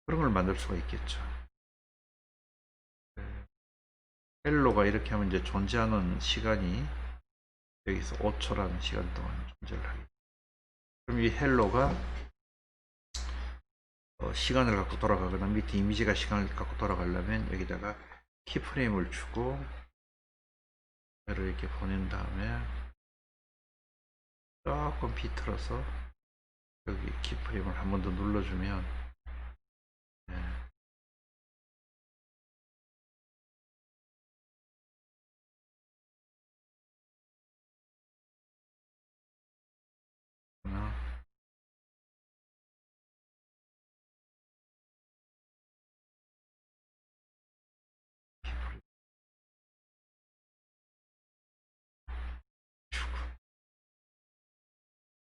그런 걸 만들 수가 있겠죠. 헬로가 이렇게 하면 이제 존재하는 시간이 여기서 5초라는 시간 동안 존재를 하겠죠. 그럼 이 헬로가 시간을 갖고 돌아가거나 밑에 이미지가 시간을 갖고 돌아가려면 여기다가 키프레임을 주고 얘를 이렇게 보낸 다음에 조금 비틀어서 여기 키프레임을 한 번 더 눌러주면 네.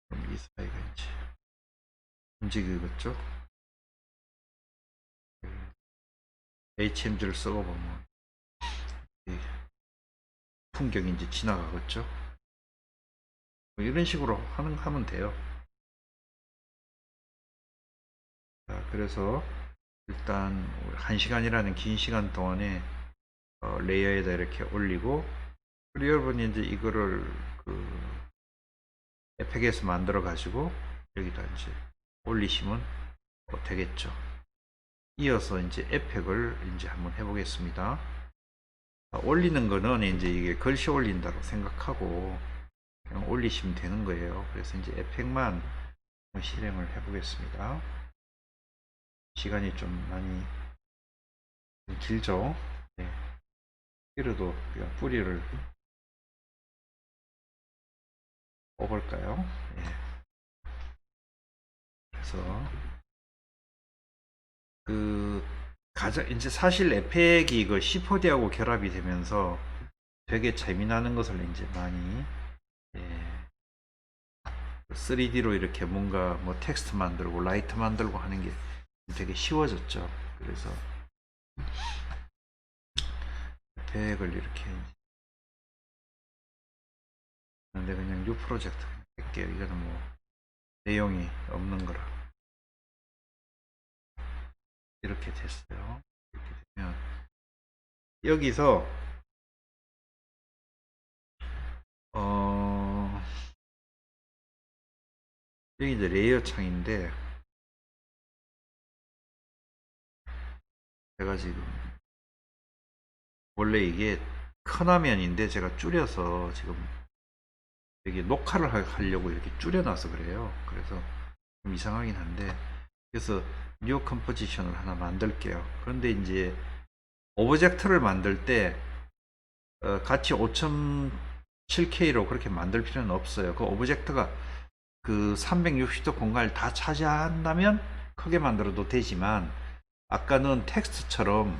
그럼 이 사이가 이제 움직이겠죠? HMG를 쓰고 보면 풍경이 이제 지나가겠죠? 뭐 이런 식으로 하면 돼요. 자, 그래서 일단 1시간이라는 긴 시간 동안에 레이어에다 이렇게 올리고, 그리고 여러분이 이제 이거를 그 에펙에서 만들어 가지고 여기다 이제 올리시면 되겠죠. 이어서 이제 에펙을 이제 한번 해보겠습니다. 올리는 거는 이제 이게 글씨 올린다고 생각하고 그냥 올리시면 되는 거예요. 그래서 이제 에펙만 실행을 해보겠습니다. 시간이 좀 많이 길죠. 네. 뿌리도 그냥 뿌리를 뽑을까요? 네. 그래서 그 가장 이제 사실 에펙이 이거 C4D하고 결합이 되면서 되게 재미나는 것을 이제 많이 3D로 이렇게 뭔가 뭐 텍스트 만들고 라이트 만들고 하는 게 되게 쉬워졌죠. 그래서 에펙을 이렇게 근데 그냥 뉴 프로젝트 할게요. 이거는 뭐 내용이 없는 거라 이렇게 됐어요. 이렇게 되면 여기서 여기 이제 레이어 창인데 제가 지금 원래 이게 큰 화면인데 제가 줄여서 지금 여기 녹화를 하려고 이렇게 줄여놔서 그래요. 그래서 좀 이상하긴 한데 그래서 뉴 컴포지션을 하나 만들게요. 그런데 이제 오브젝트를 만들 때 같이 5.7K로 그렇게 만들 필요는 없어요. 그 오브젝트가 그 360도 공간을 다 차지한다면 크게 만들어도 되지만 아까는 텍스트처럼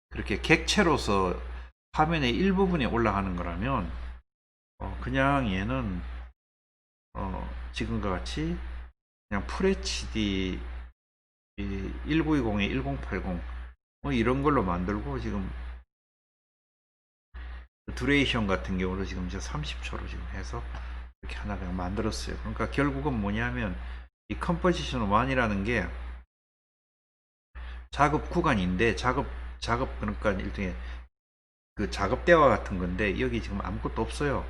그렇게 객체로서 화면의 일부분이 올라가는 거라면 그냥 얘는 지금과 같이 그냥 FHD 1920에 1080 이런 걸로 만들고 지금 듀레이션 같은 경우도 지금 이제 30초로 지금 해서 이렇게 하나 그냥 만들었어요. 그러니까 결국은 뭐냐면 이 컴포지션 1이라는 게 작업 구간인데 작업 그러니까 일종의 그 작업대와 같은 건데 여기 지금 아무것도 없어요.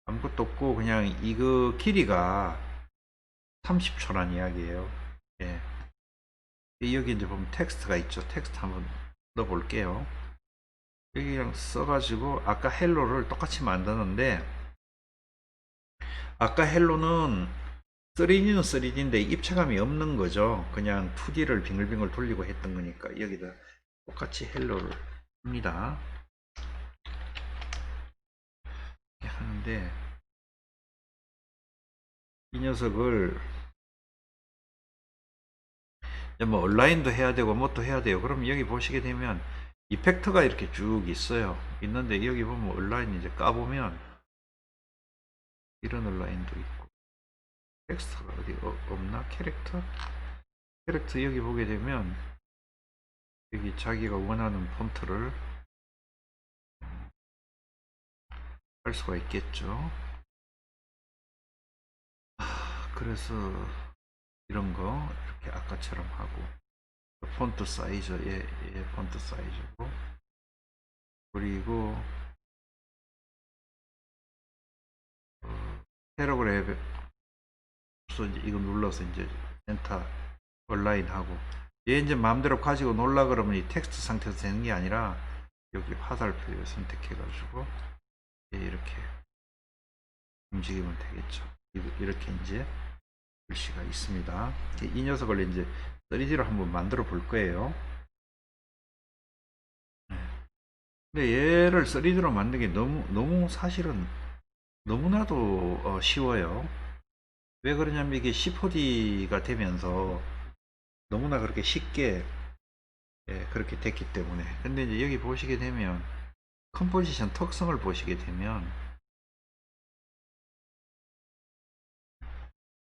아무것도 없고 그냥 이거 길이가 30초란 이야기예요. 예. 여기 이제 보면 텍스트가 있죠. 텍스트 한번 넣어 볼게요. 여기 그냥 써가지고 아까 헬로를 똑같이 만드는데 아까 헬로는 3D는 3D인데 입체감이 없는 거죠. 그냥 2D를 빙글빙글 돌리고 했던 거니까 여기다 똑같이 헬로를 합니다. 이렇게 하는데 이 녀석을 뭐 온라인도 해야 되고 뭐 또 해야 돼요. 그럼 여기 보시게 되면 이펙트가 이렇게 쭉 있어요. 있는데 여기 보면 온라인 이제 까보면 이런 온라인도 있고 텍스트가 어디 없나? 캐릭터 여기 보게 되면 여기 자기가 원하는 폰트를 할 수가 있겠죠. 그래서 이런 거 이렇게 아까처럼 하고 폰트 사이즈 얘 폰트 사이즈고 그리고 패러그래프 이제 이거 눌러서 이제 엔터 온라인 하고 얘 이제 마음대로 가지고 놀라 그러면 이 텍스트 상태에서 되는 게 아니라 여기 화살표를 선택해 가지고 이렇게 움직이면 되겠죠. 이렇게 이제 글씨가 있습니다. 이 녀석을 이제 3D로 한번 만들어 볼 거예요. 근데 얘를 3D로 만드는 게 너무 사실은 너무나도 쉬워요. 왜 그러냐면 이게 C4D가 되면서 너무나 그렇게 쉽게 그렇게 됐기 때문에. 근데 이제 여기 보시게 되면 컴포지션 특성을 보시게 되면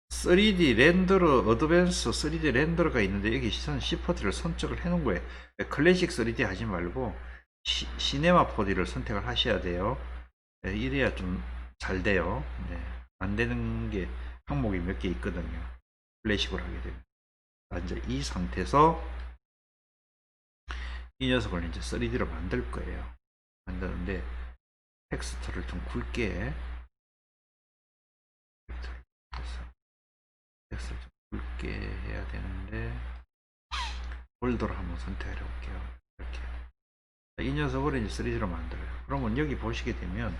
3D 렌더러 어드밴스 3D 렌더러가 있는데 여기 C4D를 선택을 해 놓은 거예요. 클래식 3D 하지 말고 시네마 4D를 선택을 하셔야 돼요. 이래야 좀 잘 돼요. 안 되는 게 항목이 몇 개 있거든요. 클래식으로 하게 되면. 이제 이 상태에서 이 녀석을 이제 3D로 만들 거예요. 만드는데 텍스트를 좀 굵게 텍스트를 좀 굵게 해야 되는데 볼더를 한번 선택해 볼게요. 이렇게 이 녀석을 이제 3D로 만들어요. 그러면 여기 보시게 되면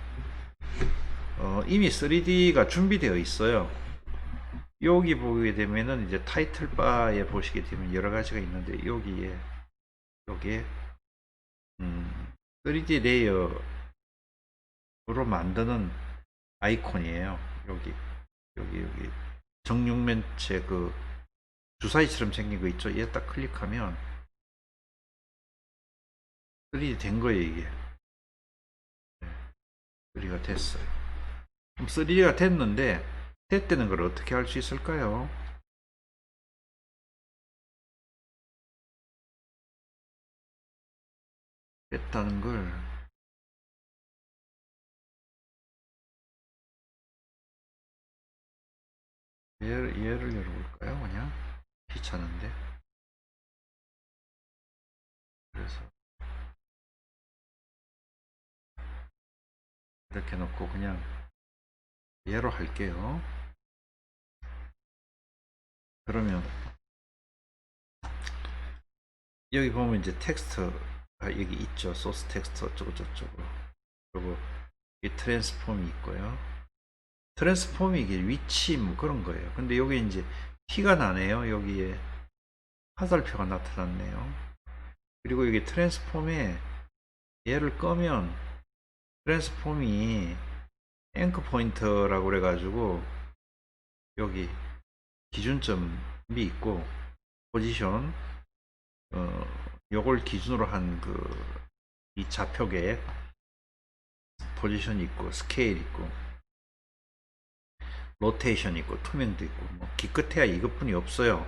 이미 3D가 준비되어 있어요. 여기 보게 되면은 이제 타이틀 바에 보시게 되면 여러 가지가 있는데 여기에 3D 레이어로 만드는 아이콘이에요. 여기 정육면체 그 주사위처럼 생긴 거 있죠. 얘 딱 클릭하면 3D 된 거예요. 이게 3D가 됐어요. 그럼 3D가 됐는데 됐다는 걸 어떻게 할 수 있을까요? 됐다는 걸 얘를 열어볼까요? 그냥 귀찮은데. 그래서 이렇게 놓고 그냥 얘로 할게요. 그러면 여기 보면 이제 텍스트가 여기 있죠. 소스 텍스트 어쩌고 저쩌고. 그리고 이 트랜스폼이 있고요. 트랜스폼이 이게 위치 뭐 그런 거예요. 근데 여기 이제 티가 나네요. 여기에 화살표가 나타났네요. 그리고 여기 트랜스폼에 얘를 끄면 트랜스폼이 앵커 포인트라고 그래가지고 여기 기준점이 있고 포지션 요걸 기준으로 한 이 좌표계에 포지션 있고 스케일 있고 로테이션 있고 투명도 있고 뭐 기껏해야 이것뿐이 없어요.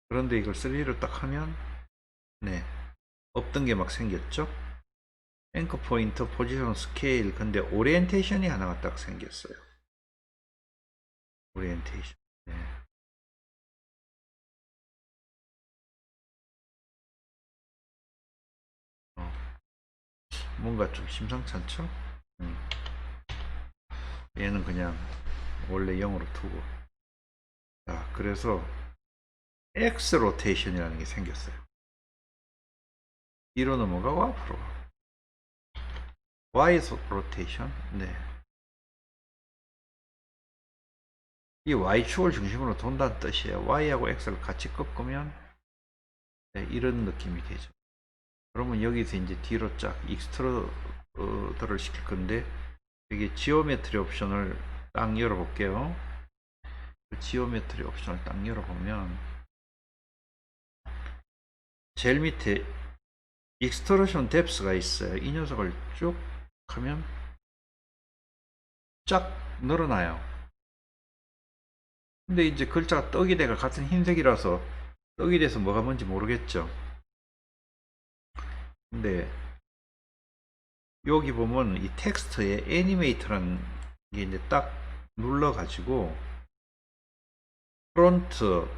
그런데 이걸 3D로 딱 하면 네 없던 게 막 생겼죠. 앵커 포인트, 포지션, 스케일. 근데 오리엔테이션이 하나가 딱 생겼어요. 오리엔테이션. 네. 뭔가 좀 심상치 않죠? 얘는 그냥 원래 0으로 두고. 자, 그래서 X 로테이션이라는 게 생겼어요. 뒤로 넘어가고 앞으로. Y 로테이션. 네. 이 Y축을 중심으로 돈다는 뜻이에요. Y하고 X를 같이 꺾으면 네, 이런 느낌이 되죠. 그러면 여기서 이제 뒤로 쫙 익스트루드를 시킬 건데 여기 지오메트리 옵션을 딱 열어볼게요. 지오메트리 옵션을 딱 열어보면 제일 밑에 익스트루션 뎁스가 있어요. 이 녀석을 쭉 하면 쫙 늘어나요. 근데 이제 글자가 떡이 돼가 같은 흰색이라서 떡이 돼서 뭐가 뭔지 모르겠죠. 근데 여기 보면 이 텍스트에 애니메이터라는 게 이제 딱 눌러가지고 프론트,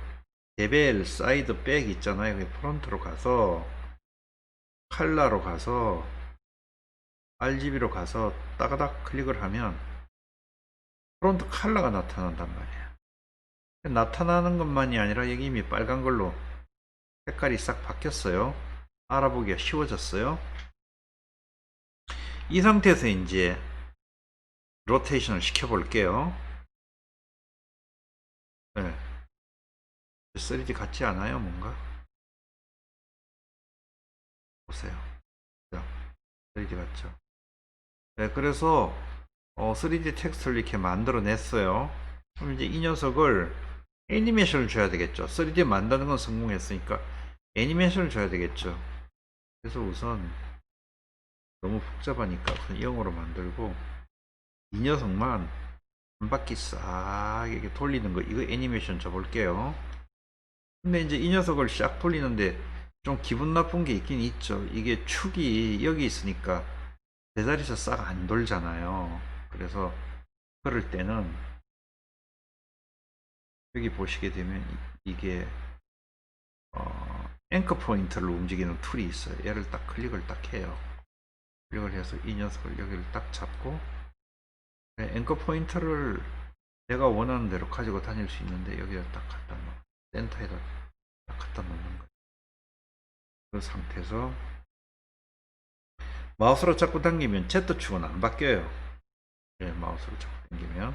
데벨, 사이드, 백 있잖아요. 프론트로 가서 칼라로 가서 RGB로 가서 따가닥 클릭을 하면 프론트 칼라가 나타난단 말이에요. 나타나는 것만이 아니라 여기 이미 빨간 걸로 색깔이 싹 바뀌었어요. 알아보기가 쉬워졌어요. 이 상태에서 이제 로테이션을 시켜 볼게요. 네. 3D 같지 않아요? 뭔가? 보세요. 3D 같죠? 네, 그래서 3D 텍스트를 이렇게 만들어 냈어요. 그럼 이제 이 녀석을 애니메이션을 줘야 되겠죠. 3D 만드는 건 성공했으니까 애니메이션을 줘야 되겠죠. 그래서 우선 너무 복잡하니까 우선 0으로 만들고 이 녀석만 한 바퀴 싹 이렇게 돌리는 거 이거 애니메이션 줘볼게요. 근데 이제 이 녀석을 싹 돌리는데 좀 기분 나쁜 게 있긴 있죠. 이게 축이 여기 있으니까 제자리에서 싹 안 돌잖아요. 그래서 그럴 때는 여기 보시게 되면 이게 앵커 포인트를 움직이는 툴이 있어요. 얘를 딱 클릭을 딱 해요. 클릭을 해서 이 녀석을 여기를 딱 잡고 앵커 포인트를 내가 원하는 대로 가지고 다닐 수 있는데 여기다 딱 갖다 놓고 센터에다 딱 갖다 놓는 거예요. 그 상태에서 마우스로 자꾸 당기면 Z축은 안 바뀌어요. 네, 마우스로 자꾸 당기면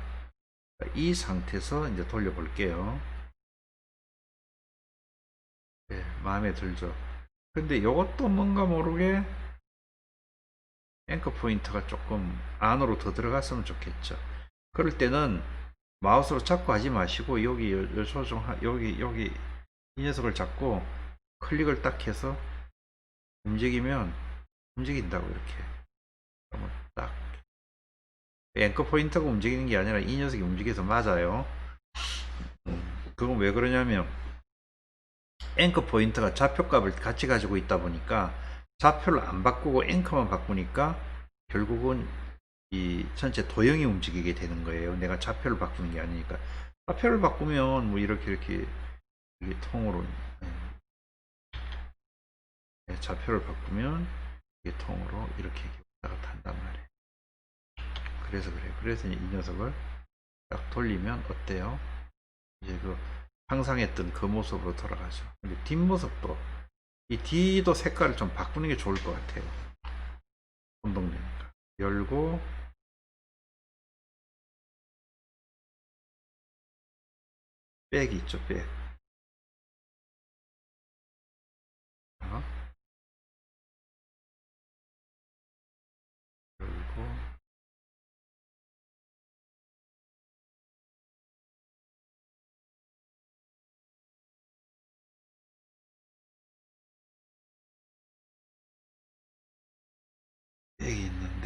이 상태에서 이제 돌려볼게요. 네, 마음에 들죠. 근데 이것도 뭔가 모르게 앵커 포인트가 조금 안으로 더 들어갔으면 좋겠죠. 그럴 때는 마우스로 잡고 하지 마시고 여기 조정 여기 이 녀석을 잡고 클릭을 딱 해서 움직이면 움직인다고 이렇게. 그러면 딱 앵커 포인트가 움직이는 게 아니라 이 녀석이 움직여서 맞아요. 그건 왜 그러냐면 앵커 포인트가 좌표값을 같이 가지고 있다 보니까 좌표를 안 바꾸고 앵커만 바꾸니까 결국은 이 전체 도형이 움직이게 되는 거예요. 내가 좌표를 바꾸는 게 아니니까. 좌표를 바꾸면 뭐 이렇게 이게 통으로 좌표를 바꾸면 이게 통으로 이렇게 왔다 갔다 한단 말이에요. 그래서 그래요. 그래서 이 녀석을 딱 돌리면 어때요? 이제 그 항상 했던 그 모습으로 돌아가죠. 근데 뒷모습도 이 뒤도 색깔을 좀 바꾸는 게 좋을 것 같아요. 운동되니까 열고 백이 있죠. 백. 어? 열고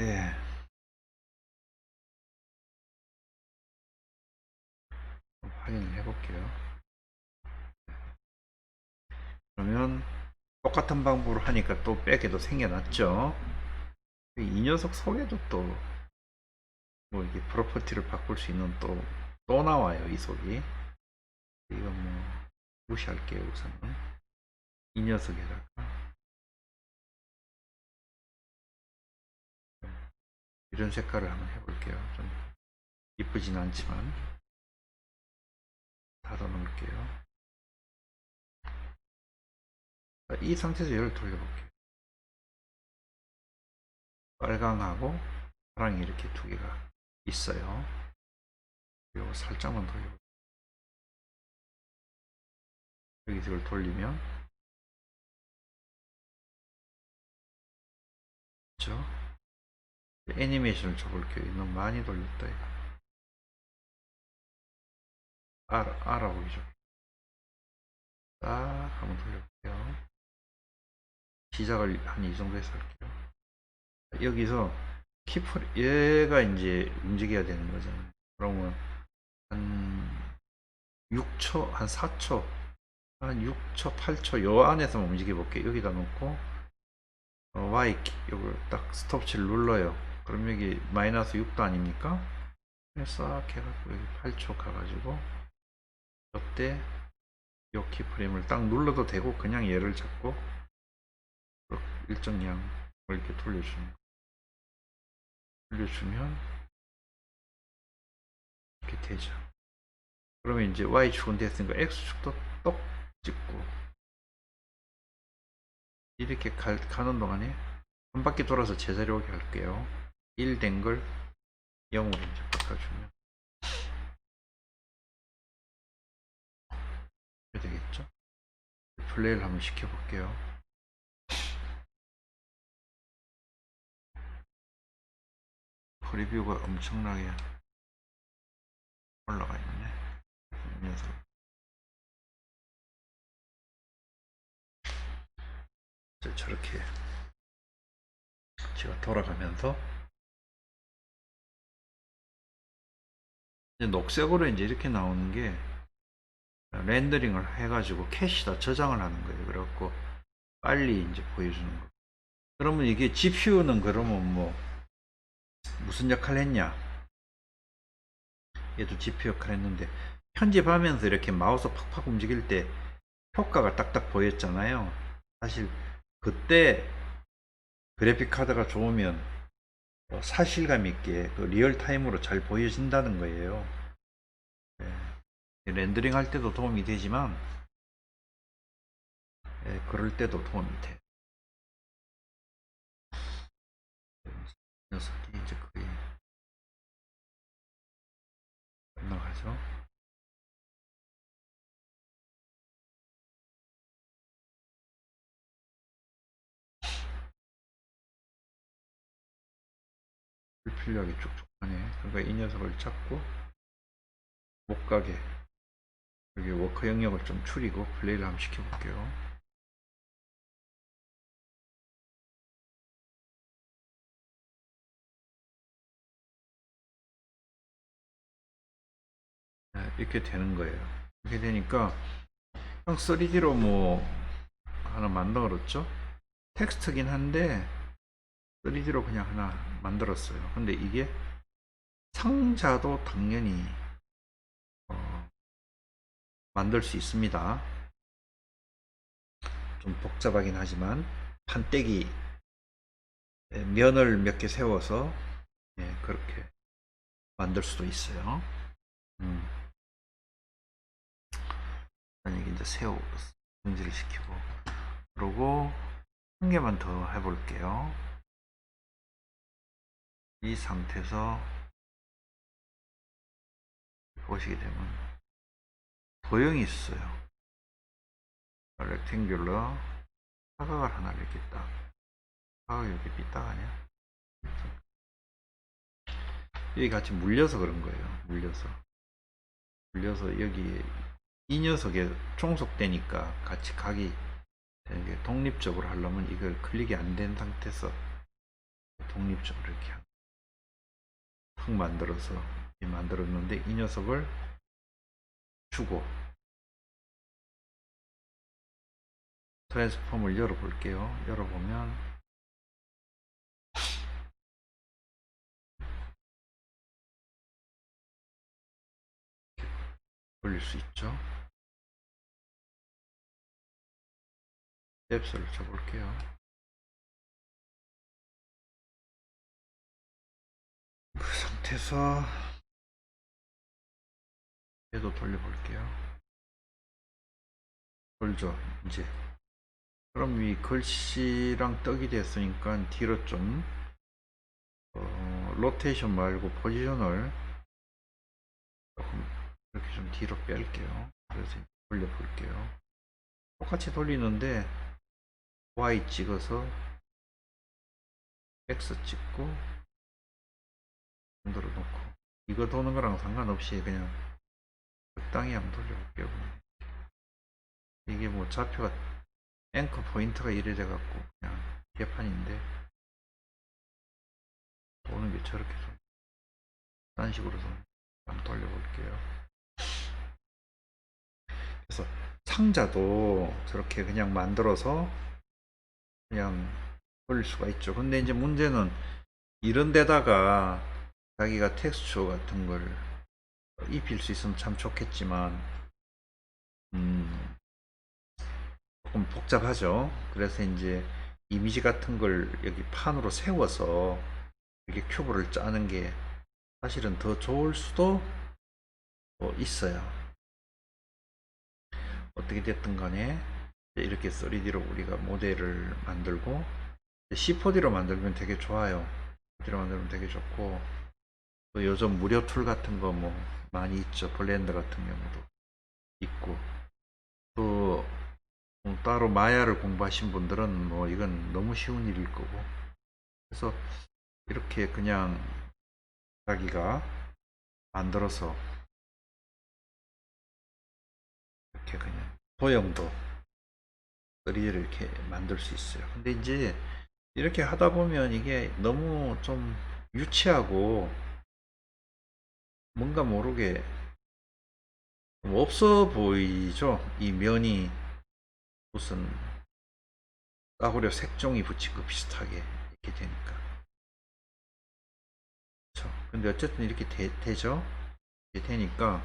되는데 확인을 해 볼게요. 그러면 똑같은 방법으로 하니까 또 백에도 생겨났죠. 이 녀석 속에도 또 뭐 이게 프로퍼티를 바꿀 수 있는 또 나와요. 이 속이. 이거 뭐 무시할게요. 우선은 이 녀석에다가 이런 색깔을 한번 해볼게요. 좀 이쁘진 않지만 닫아 놓을게요. 이 상태에서 열을 돌려볼게요. 빨강하고 파랑이 이렇게 두 개가 있어요. 이거 살짝만 돌려볼게요. 여기서 이걸 돌리면 그렇죠? 애니메이션을 줘볼게요. 너무 많이 돌렸다 이거. 알아보기 좋게 딱 한번 돌려볼게요. 시작을 한 이 정도에서 할게요. 여기서 키프레 얘가 이제 움직여야 되는 거잖아요. 그러면 한 6초, 한 4초, 한 6초, 8초 요 안에서만 움직여 볼게요. 여기다 놓고 Y 이걸 딱 스톱치를 눌러요. 그럼 여기 마이너스 6도 아닙니까? 싹 해갖고 여기 8초 가가지고 이때 요 키프레임을 딱 눌러도 되고 그냥 얘를 잡고 일정량 이렇게 돌려주면 이렇게 되죠. 그러면 이제 Y축은 됐으니까 X축도 똑 찍고 이렇게 가는 동안에 한 바퀴 돌아서 제자리 오게 할게요. 1 된 걸 0으로 이제 바꿔주면 되겠죠. 플레이를 한번 시켜볼게요. 프리뷰가 엄청나게 올라가 있네. 이 녀석. 저렇게 제가 돌아가면서 이제 녹색으로 이제 이렇게 나오는 게 렌더링을 해가지고 캐시다 저장을 하는 거예요. 그래갖고 빨리 이제 보여주는 거. 그러면 이게 GPU는 그러면 뭐 무슨 역할을 했냐? 얘도 GPU 역할을 했는데 편집하면서 이렇게 마우스 팍팍 움직일 때 효과가 딱딱 보였잖아요. 사실 그때 그래픽 카드가 좋으면 사실감 있게 그 리얼타임으로 잘 보여진다는 거예요. 네. 렌더링 할 때도 도움이 되지만 그럴 때도 도움이 돼요. 녀석이 이제 거의 끝나가죠. 불필요하게 쭉쭉하네. 그러니까 이 녀석을 잡고 못 가게 여기 워커 영역을 좀 줄이고 플레이를 한번 시켜볼게요. 네, 이렇게 되는 거예요. 이렇게 되니까 형 3D로 뭐 하나 만들었죠. 텍스트긴 한데 3D로 그냥 하나 만들었어요. 근데 이게 상자도 당연히 만들 수 있습니다. 좀 복잡하긴 하지만 판때기 면을 몇 개 세워서 그렇게 만들 수도 있어요. 만약에 이제 새우 손질을 시키고 그러고 한 개만 더 해볼게요. 이 상태에서 보시게 되면 도형이 있어요. 렉탱귤러 사각을 하나 이렇게 딱 사각이 이렇게 삐딱하냐 여기 같이 물려서 그런 거예요. 물려서 여기 이 녀석에 종속되니까 같이 각이 되는 게 독립적으로 하려면 이걸 클릭이 안 된 상태에서 독립적으로 이렇게 흙 만들어서 만들었는데 이 녀석을 주고 트랜스폼을 열어 볼게요. 열어보면 돌릴 수 있죠. 뎁스를 쳐볼게요. 그 상태에서 얘도 돌려볼게요. 돌죠 이제. 그럼 이 글씨랑 떡이 됐으니까 뒤로 좀 로테이션 말고 포지션을 조금 이렇게 좀 뒤로 뺄게요. 그래서 돌려볼게요. 똑같이 돌리는데 Y 찍어서 X 찍고 만들어 놓고, 이거 도는 거랑 상관없이 그냥 적당히 한번 돌려볼게요. 이게 뭐 좌표가 앵커 포인트가 이래 돼갖고 그냥 개판인데, 도는 게 저렇게 좀 딴 식으로 좀 한번 돌려볼게요. 그래서 상자도 저렇게 그냥 만들어서 그냥 돌릴 수가 있죠. 근데 이제 문제는 이런 데다가 자기가 텍스처 같은 걸 입힐 수 있으면 참 좋겠지만 조금 복잡하죠. 그래서 이제 이미지 같은 걸 여기 판으로 세워서 이렇게 큐브를 짜는 게 사실은 더 좋을 수도 있어요. 어떻게 됐든 간에 이렇게 3D로 우리가 모델을 만들고 C4D로 만들면 되게 좋아요. C4D로 만들면 되게 좋고, 또 요즘 무료 툴 같은 거 뭐 많이 있죠. 블렌더 같은 경우도 있고, 또 따로 마야를 공부하신 분들은 뭐 이건 너무 쉬운 일일 거고, 그래서 이렇게 그냥 자기가 만들어서 이렇게 그냥 도형도 3D를 이렇게 만들 수 있어요. 근데 이제 이렇게 하다 보면 이게 너무 좀 유치하고 뭔가 모르게 없어 보이죠. 이 면이 무슨 싸구려 색종이 붙인 거 비슷하게 이렇게 되니까. 그렇죠. 근데 어쨌든 이렇게 되죠. 이렇게 되니까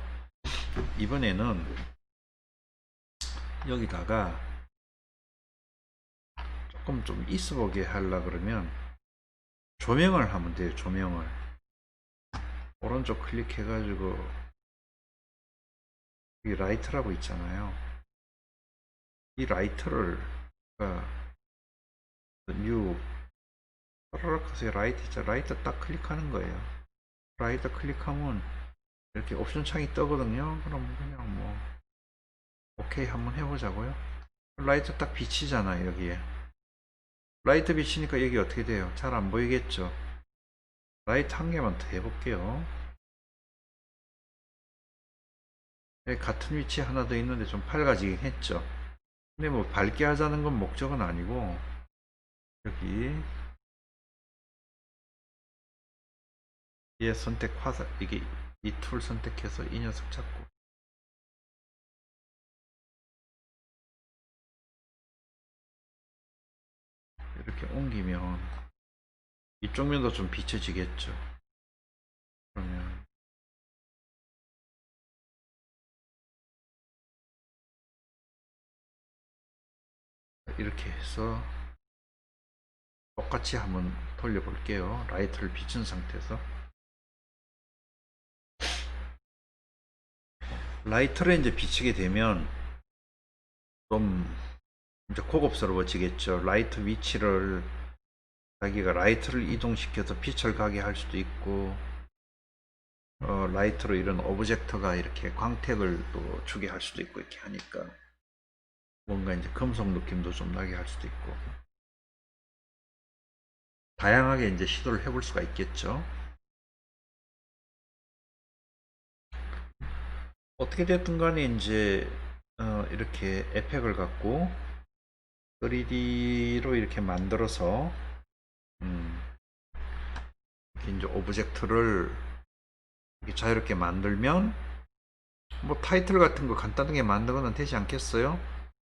이번에는 여기다가 조금 좀 있어 보게 하려 그러면 조명을 하면 돼요. 조명을 오른쪽 클릭해 가지고 이 라이트라고 있잖아요. 이 라이트를 뉴 따라락 하세요. 라이트 있죠. 라이트 딱 클릭하는 거예요. 라이트 클릭하면 이렇게 옵션 창이 뜨거든요. 그럼 그냥 뭐 오케이 한번 해보자고요. 라이트 딱 비치잖아요. 여기에 라이트 비치니까 여기 어떻게 돼요? 잘 안 보이겠죠? 라이트 한 개만 더 해볼게요. 같은 위치에 하나 더 있는데 좀 밝아지긴 했죠. 근데 뭐 밝게 하자는 건 목적은 아니고, 여기 얘 선택 화살, 이게 이 툴 선택해서 이 녀석 잡고 이렇게 옮기면 이쪽 면도 좀 비춰지겠죠. 그러면 이렇게 해서 똑같이 한번 돌려볼게요. 라이트를 비춘 상태에서 라이트를 이제 비치게 되면 좀 이제 고급스러워지겠죠. 라이트 위치를 자기가 라이트를 이동시켜서 빛을 가게 할 수도 있고, 라이트로 이런 오브젝트가 이렇게 광택을 또 주게 할 수도 있고, 이렇게 하니까 뭔가 이제 금속 느낌도 좀 나게 할 수도 있고, 다양하게 이제 시도를 해볼 수가 있겠죠. 어떻게 됐든 간에 이제 이렇게 에펙을 갖고 3D로 이렇게 만들어서 이제 오브젝트를 이렇게 자유롭게 만들면 뭐 타이틀 같은 거 간단하게 만들거나 되지 않겠어요?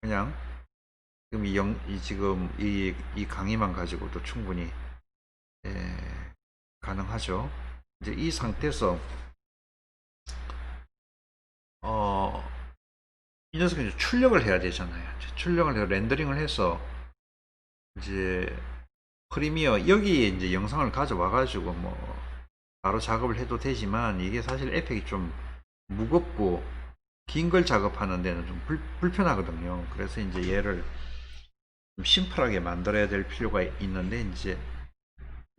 그냥 지금 지금 이 강의만 가지고도 충분히 가능하죠. 이제 이 상태에서 이 녀석은 이제 출력을 해야 되잖아요. 출력을 해서 렌더링을 해서 이제 프리미어 여기에 이제 영상을 가져와 가지고 뭐 바로 작업을 해도 되지만 이게 사실 에펙이 좀 무겁고 긴 걸 작업하는 데는 좀 불편하거든요. 그래서 이제 얘를 좀 심플하게 만들어야 될 필요가 있는데 이제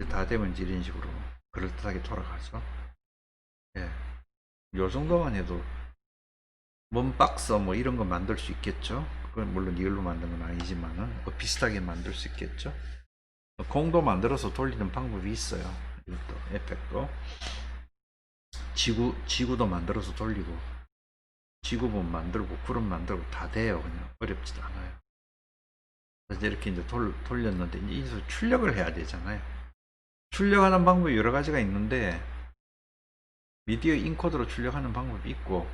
다 되면 이제 이런 식으로 그럴듯하게 돌아가죠. 예. 요 정도만 해도 몸박서 뭐 이런 거 만들 수 있겠죠. 그건 물론 이걸로 만든 건 아니지만은 비슷하게 만들 수 있겠죠. 공도 만들어서 돌리는 방법이 있어요. 이것도 에펙도 지구도 만들어서 돌리고 지구본 만들고 구름 만들고 다 돼요. 그냥 어렵지도 않아요. 그래서 이렇게 이제 돌렸는데 이제 출력을 해야 되잖아요. 출력하는 방법이 여러 가지가 있는데 미디어 인코더로 출력하는 방법이 있고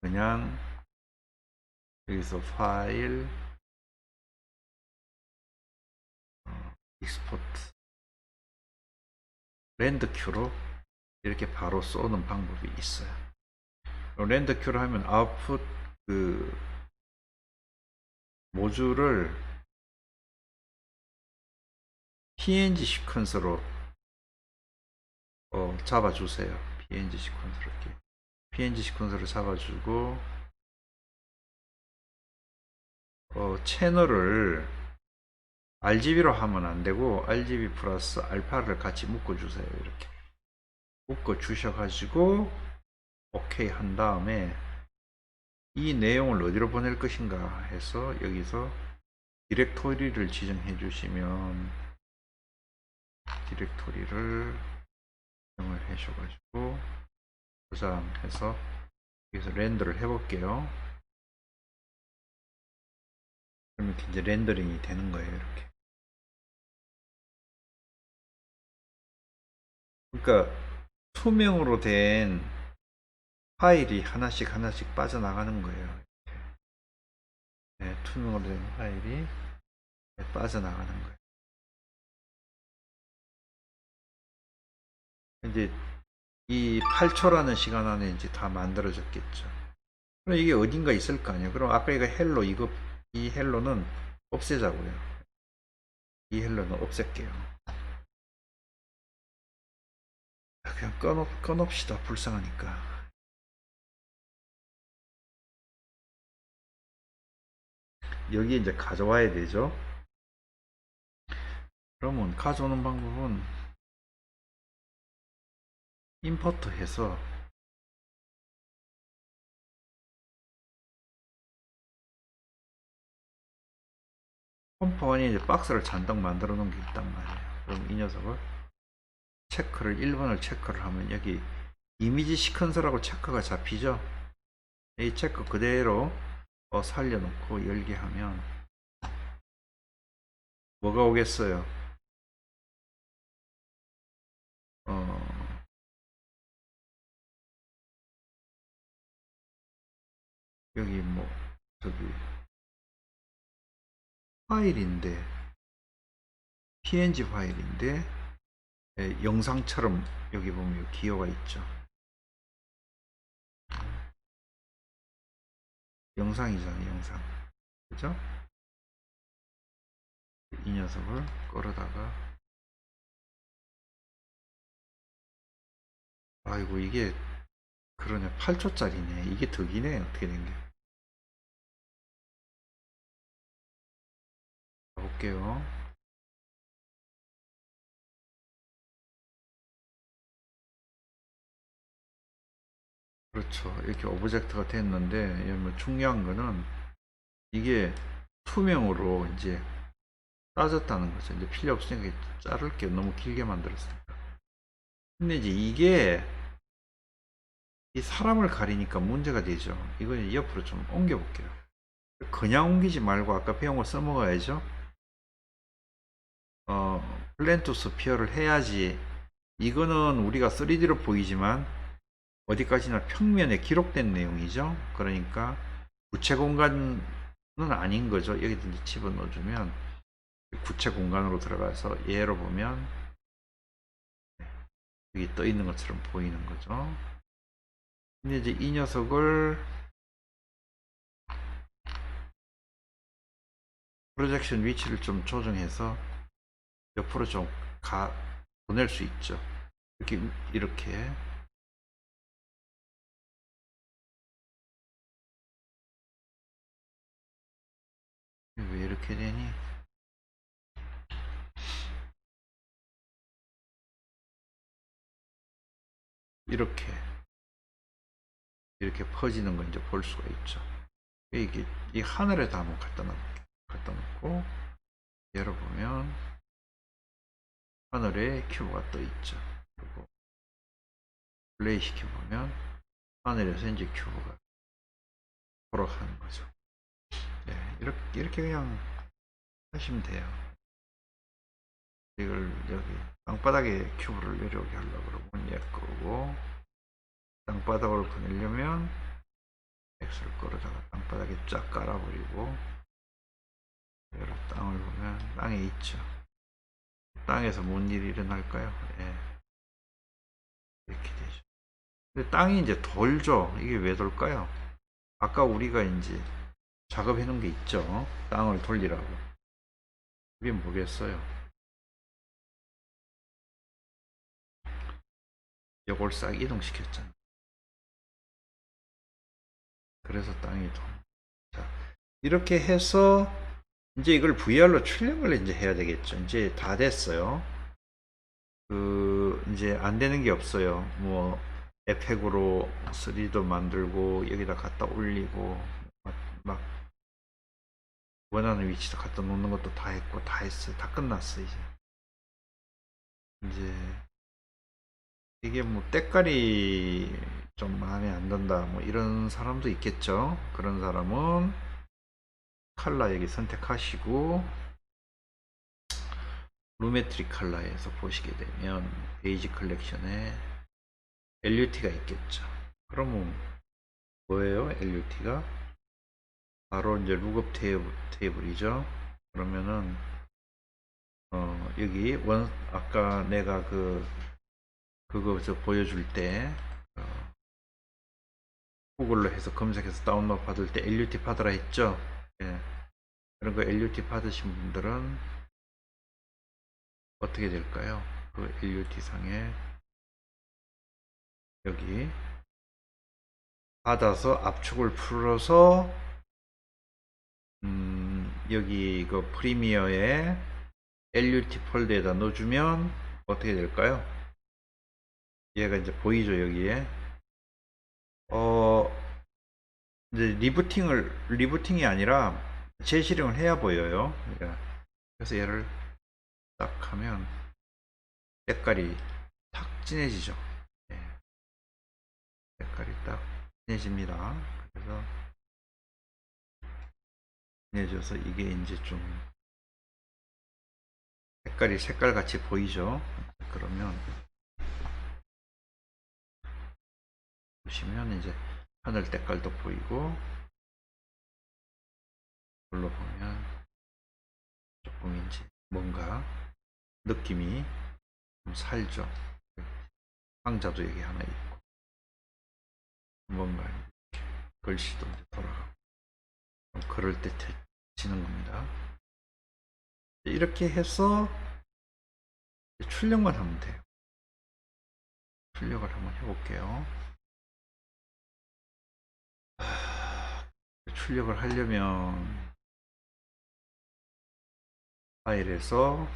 그냥 여기서 파일 익스포트 랜드 큐로 이렇게 바로 쏘는 방법이 있어요. 랜드 큐를 하면 아웃풋 그 모듈을 PNG 시퀀서로 잡아주세요. PNG 시퀀서로 이렇게 PNG 시퀀서를 잡아주고 채널을 RGB로 하면 안되고 RGB 플러스 알파를 같이 묶어주세요. 이렇게 묶어 주셔가지고 OK 한 다음에 이 내용을 어디로 보낼 것인가 해서 여기서 디렉토리를 지정해 주시면 디렉토리를 지정을 해 주셔가지고 저장해서 여기서 렌더를 해 볼게요. 그럼 이렇게 이제 렌더링이 되는 거예요. 이렇게. 그러니까 투명으로 된 파일이 하나씩 빠져나가는 거예요. 네, 투명으로 된 파일이 빠져나가는 거예요. 이제 이 8초라는 시간 안에 이제 다 만들어졌겠죠. 그럼 이게 어딘가 있을 거 아니에요. 그럼 아까 이거 헬로 이 헬로는 없애자고요. 이 헬로는 없앨게요. 그냥 꺼놓읍시다. 불쌍하니까. 여기 이제 가져와야 되죠. 그러면 가져오는 방법은 임포트 해서 컴포 안에 이제 박스를 잔뜩 만들어 놓은 게 있단 말이에요. 그럼 이 녀석을 체크를 1번을 체크를 하면 여기 이미지 시퀀서라고 체크가 잡히죠. 이 체크 그대로 살려놓고 열게 하면 뭐가 오겠어요? 여기 뭐 저기 파일인데 PNG 파일인데 영상처럼 여기 보면 기호가 있죠. 영상이잖아요. 영상. 그죠? 이 녀석을 끌어다가 아이고 이게 그러네. 8초짜리네. 이게 덕이네. 어떻게 된 게. 볼게요. 그렇죠. 이렇게 오브젝트가 됐는데 뭐 중요한 거는 이게 투명으로 이제 따졌다는 거죠. 이제 필요 없으니까 자를 게 너무 길게 만들었으니까. 근데 이제 이게 이 사람을 가리니까 문제가 되죠. 이거 옆으로 좀 옮겨 볼게요. 그냥 옮기지 말고 아까 배운 거 써먹어야죠. 플랜 투 스피어를 해야지 이거는 우리가 3D로 보이지만 어디까지나 평면에 기록된 내용이죠. 그러니까 구체 공간은 아닌 거죠. 여기다 이제 집어넣어주면 구체 공간으로 들어가서 얘로 보면 여기 떠 있는 것처럼 보이는 거죠. 근데 이제 이 녀석을 프로젝션 위치를 좀 조정해서 옆으로 좀 보낼 수 있죠. 이렇게 왜 이렇게 되니? 이렇게 퍼지는 걸 이제 볼 수가 있죠. 이게 이 하늘에다 한번 갖다 놓고 열어보면 하늘에 큐브가 떠 있죠. 그리고 플레이 시켜보면 하늘에서 이제 큐브가 돌아가는 거죠. 네, 이렇게 그냥 하시면 돼요. 이걸 여기 땅바닥에 큐브를 내려오게 하려고 그러면 얘 끄고 땅바닥으로 보내려면 X를 끌어다가 땅바닥에 쫙 깔아버리고 여기 땅을 보면 땅에 있죠. 땅에서 뭔 일이 일어날까요? 예. 이렇게 되죠. 근데 땅이 이제 돌죠. 이게 왜 돌까요? 아까 우리가 이제 작업해 놓은 게 있죠. 땅을 돌리라고. 그게 뭐겠어요? 이걸 싹 이동시켰잖아요. 그래서 땅이 자, 이렇게 해서 이제 이걸 VR로 출력을 이제 해야 되겠죠. 이제 다 됐어요. 이제 안 되는 게 없어요. 뭐 에펙으로 3D도 만들고 여기다 갖다 올리고 막 원하는 위치도 갖다 놓는 것도 다 했고 다 했어요. 다 끝났어 이제 이게 뭐 때깔이 좀 마음에 안 든다 뭐 이런 사람도 있겠죠. 그런 사람은 컬러 여기 선택하시고 루메트릭 컬러에서 보시게 되면 베이지 컬렉션에 LUT가 있겠죠. 그러면 뭐예요? LUT가 바로 이제 룩업 테이블이죠. 그러면은 여기 아까 내가 그거 보여줄 때 구글로 해서 검색해서 다운로드 받을 때 LUT 받으라 했죠. 예. 그런 거 LUT 받으신 분들은 어떻게 될까요? 그 LUT 상에 여기 받아서 압축을 풀어서 여기 그 프리미어에 LUT 폴더에다 넣어주면 어떻게 될까요? 얘가 이제 보이죠 여기에 이제 리부팅이 아니라 재실행을 해야 보여요. 그래서 얘를 딱 하면 색깔이 탁 진해지죠. 네. 색깔이 딱 진해집니다. 그래서 진해져서 이게 이제 좀 색깔이 색깔같이 보이죠. 그러면 보시면 이제 하늘 색깔도 보이고 이걸로 보면 조금 이제 뭔가 느낌이 좀 살죠. 상자도 여기 하나 있고 뭔가 글씨도 이제 돌아가고 그럴 때 지는 겁니다. 이렇게 해서 출력만 하면 돼요. 출력을 한번 해볼게요. 출력을 하려면 파일에서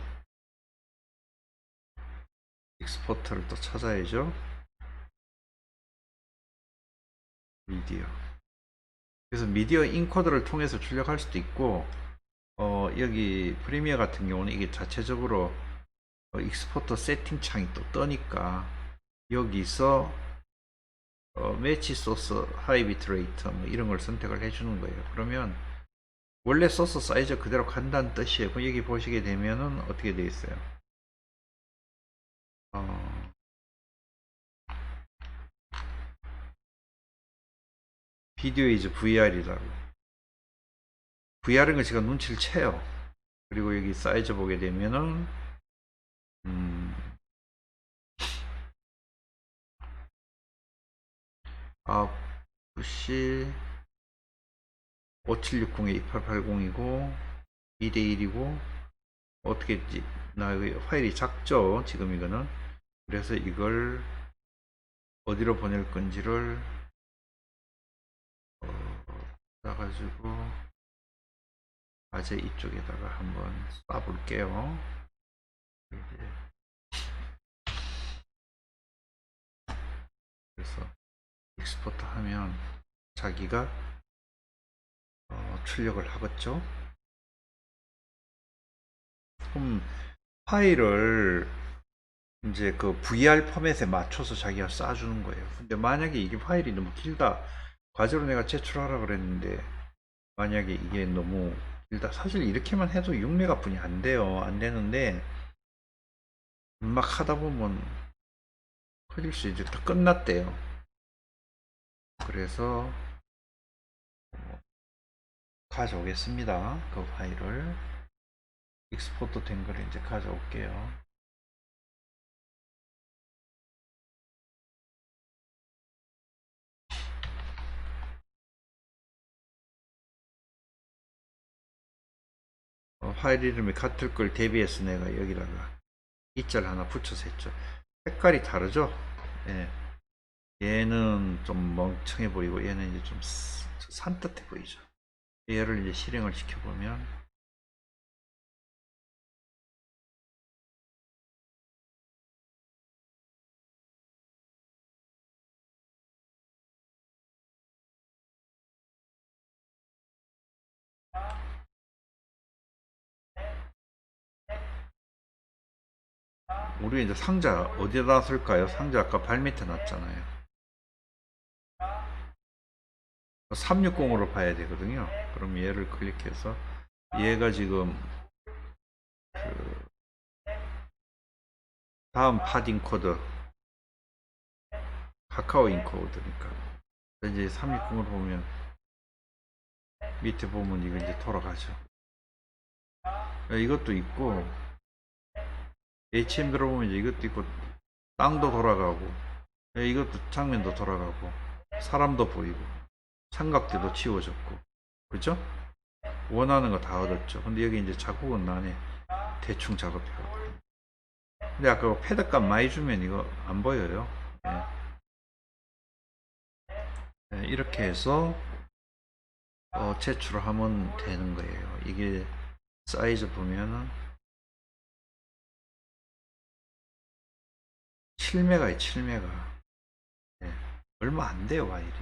익스포트를 또 찾아야죠. 미디어. 그래서 미디어 인코더를 통해서 출력할 수도 있고 여기 프리미어 같은 경우는 이게 자체적으로 익스포터 세팅 창이 또 뜨니까 여기서 매치 소스 하이 비트레이트 뭐 이런 걸 선택을 해주는 거예요. 그러면 원래 소스 사이즈 그대로 간다는 뜻이에요. 여기 보시게 되면은 어떻게 되어 있어요? 비디오 이즈 VR이라고. VR은 거 제가 눈치를 채요. 그리고 여기 사이즈 보게 되면은 음, 아웃풋이 5760에 2880이고 2대1이고 어떻게 했지? 나 여기 파일이 작죠? 지금 이거는. 그래서 이걸 어디로 보낼 건지를 따가지고 아재 이쪽에다가 한번 쏴볼게요. 그래서 익스포트 하면 자기가 출력을 하겠죠. 그럼 파일을 이제 그 VR 포맷에 맞춰서 자기가 쏴주는 거예요. 근데 만약에 이게 파일이 너무 길다, 과제로 내가 제출하라 그랬는데 만약에 이게 너무 길다, 사실 이렇게만 해도 6메가 분이 안 돼요. 안 되는데 막 하다 보면 커질 수 이제 다 끝났대요. 그래서 가져오겠습니다. 그 파일을 익스포트 된 거를 이제 가져올게요. 파일 이름이 같을 걸 대비해서 내가 여기다가 이자를 하나 붙여서 했죠. 색깔이 다르죠? 예. 얘는 좀 멍청해 보이고 얘는 이제 좀 산뜻해 보이죠. 얘를 이제 실행을 시켜보면 우리 이제 상자 어디다 쓸까요? 상자 아까 발 밑에 놨잖아요. 360으로 봐야 되거든요. 그럼 얘를 클릭해서 얘가 지금 그 다음 파딩 코드 카카오 인코드니까 이제 360으로 보면 밑에 보면 이거 이제 돌아가죠. 이것도 있고 HM 들어보면 이제 이것도 있고 땅도 돌아가고 이것도 장면도 돌아가고 사람도 보이고 삼각대도 치워졌고 그죠? 원하는 거 다 얻었죠. 근데 여기 이제 자국은 나네. 대충 작업해요. 근데 아까 패드값 많이 주면 이거 안 보여요. 예. 예, 이렇게 해서 제출을 하면 되는 거예요. 이게 사이즈 보면은 7메가에 7메가. 예. 얼마 안 돼요, 파일이.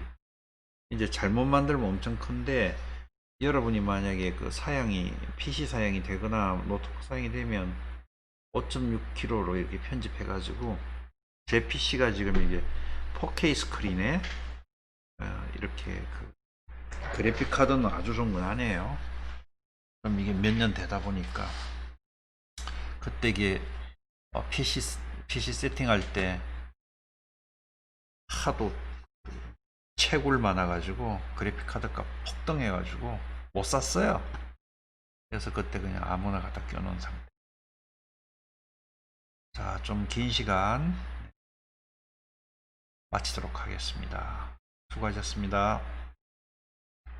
이제 잘못 만들면 엄청 큰데 여러분이 만약에 그 사양이 PC 사양이 되거나 노트북 사양이 되면 5.6kg로 이렇게 편집해 가지고 제 PC가 지금 이게 4K 스크린에 이렇게 그 그래픽 카드는 아주 좋은 건 아니에요. 그럼 이게 몇 년 되다 보니까 그때 이게 PC 세팅할 때 하도 채굴 많아가지고 그래픽 카드 값 폭등해가지고 못 샀어요. 그래서 그때 그냥 아무나 갖다 껴놓은 상태. 자, 좀 긴 시간 마치도록 하겠습니다. 수고하셨습니다.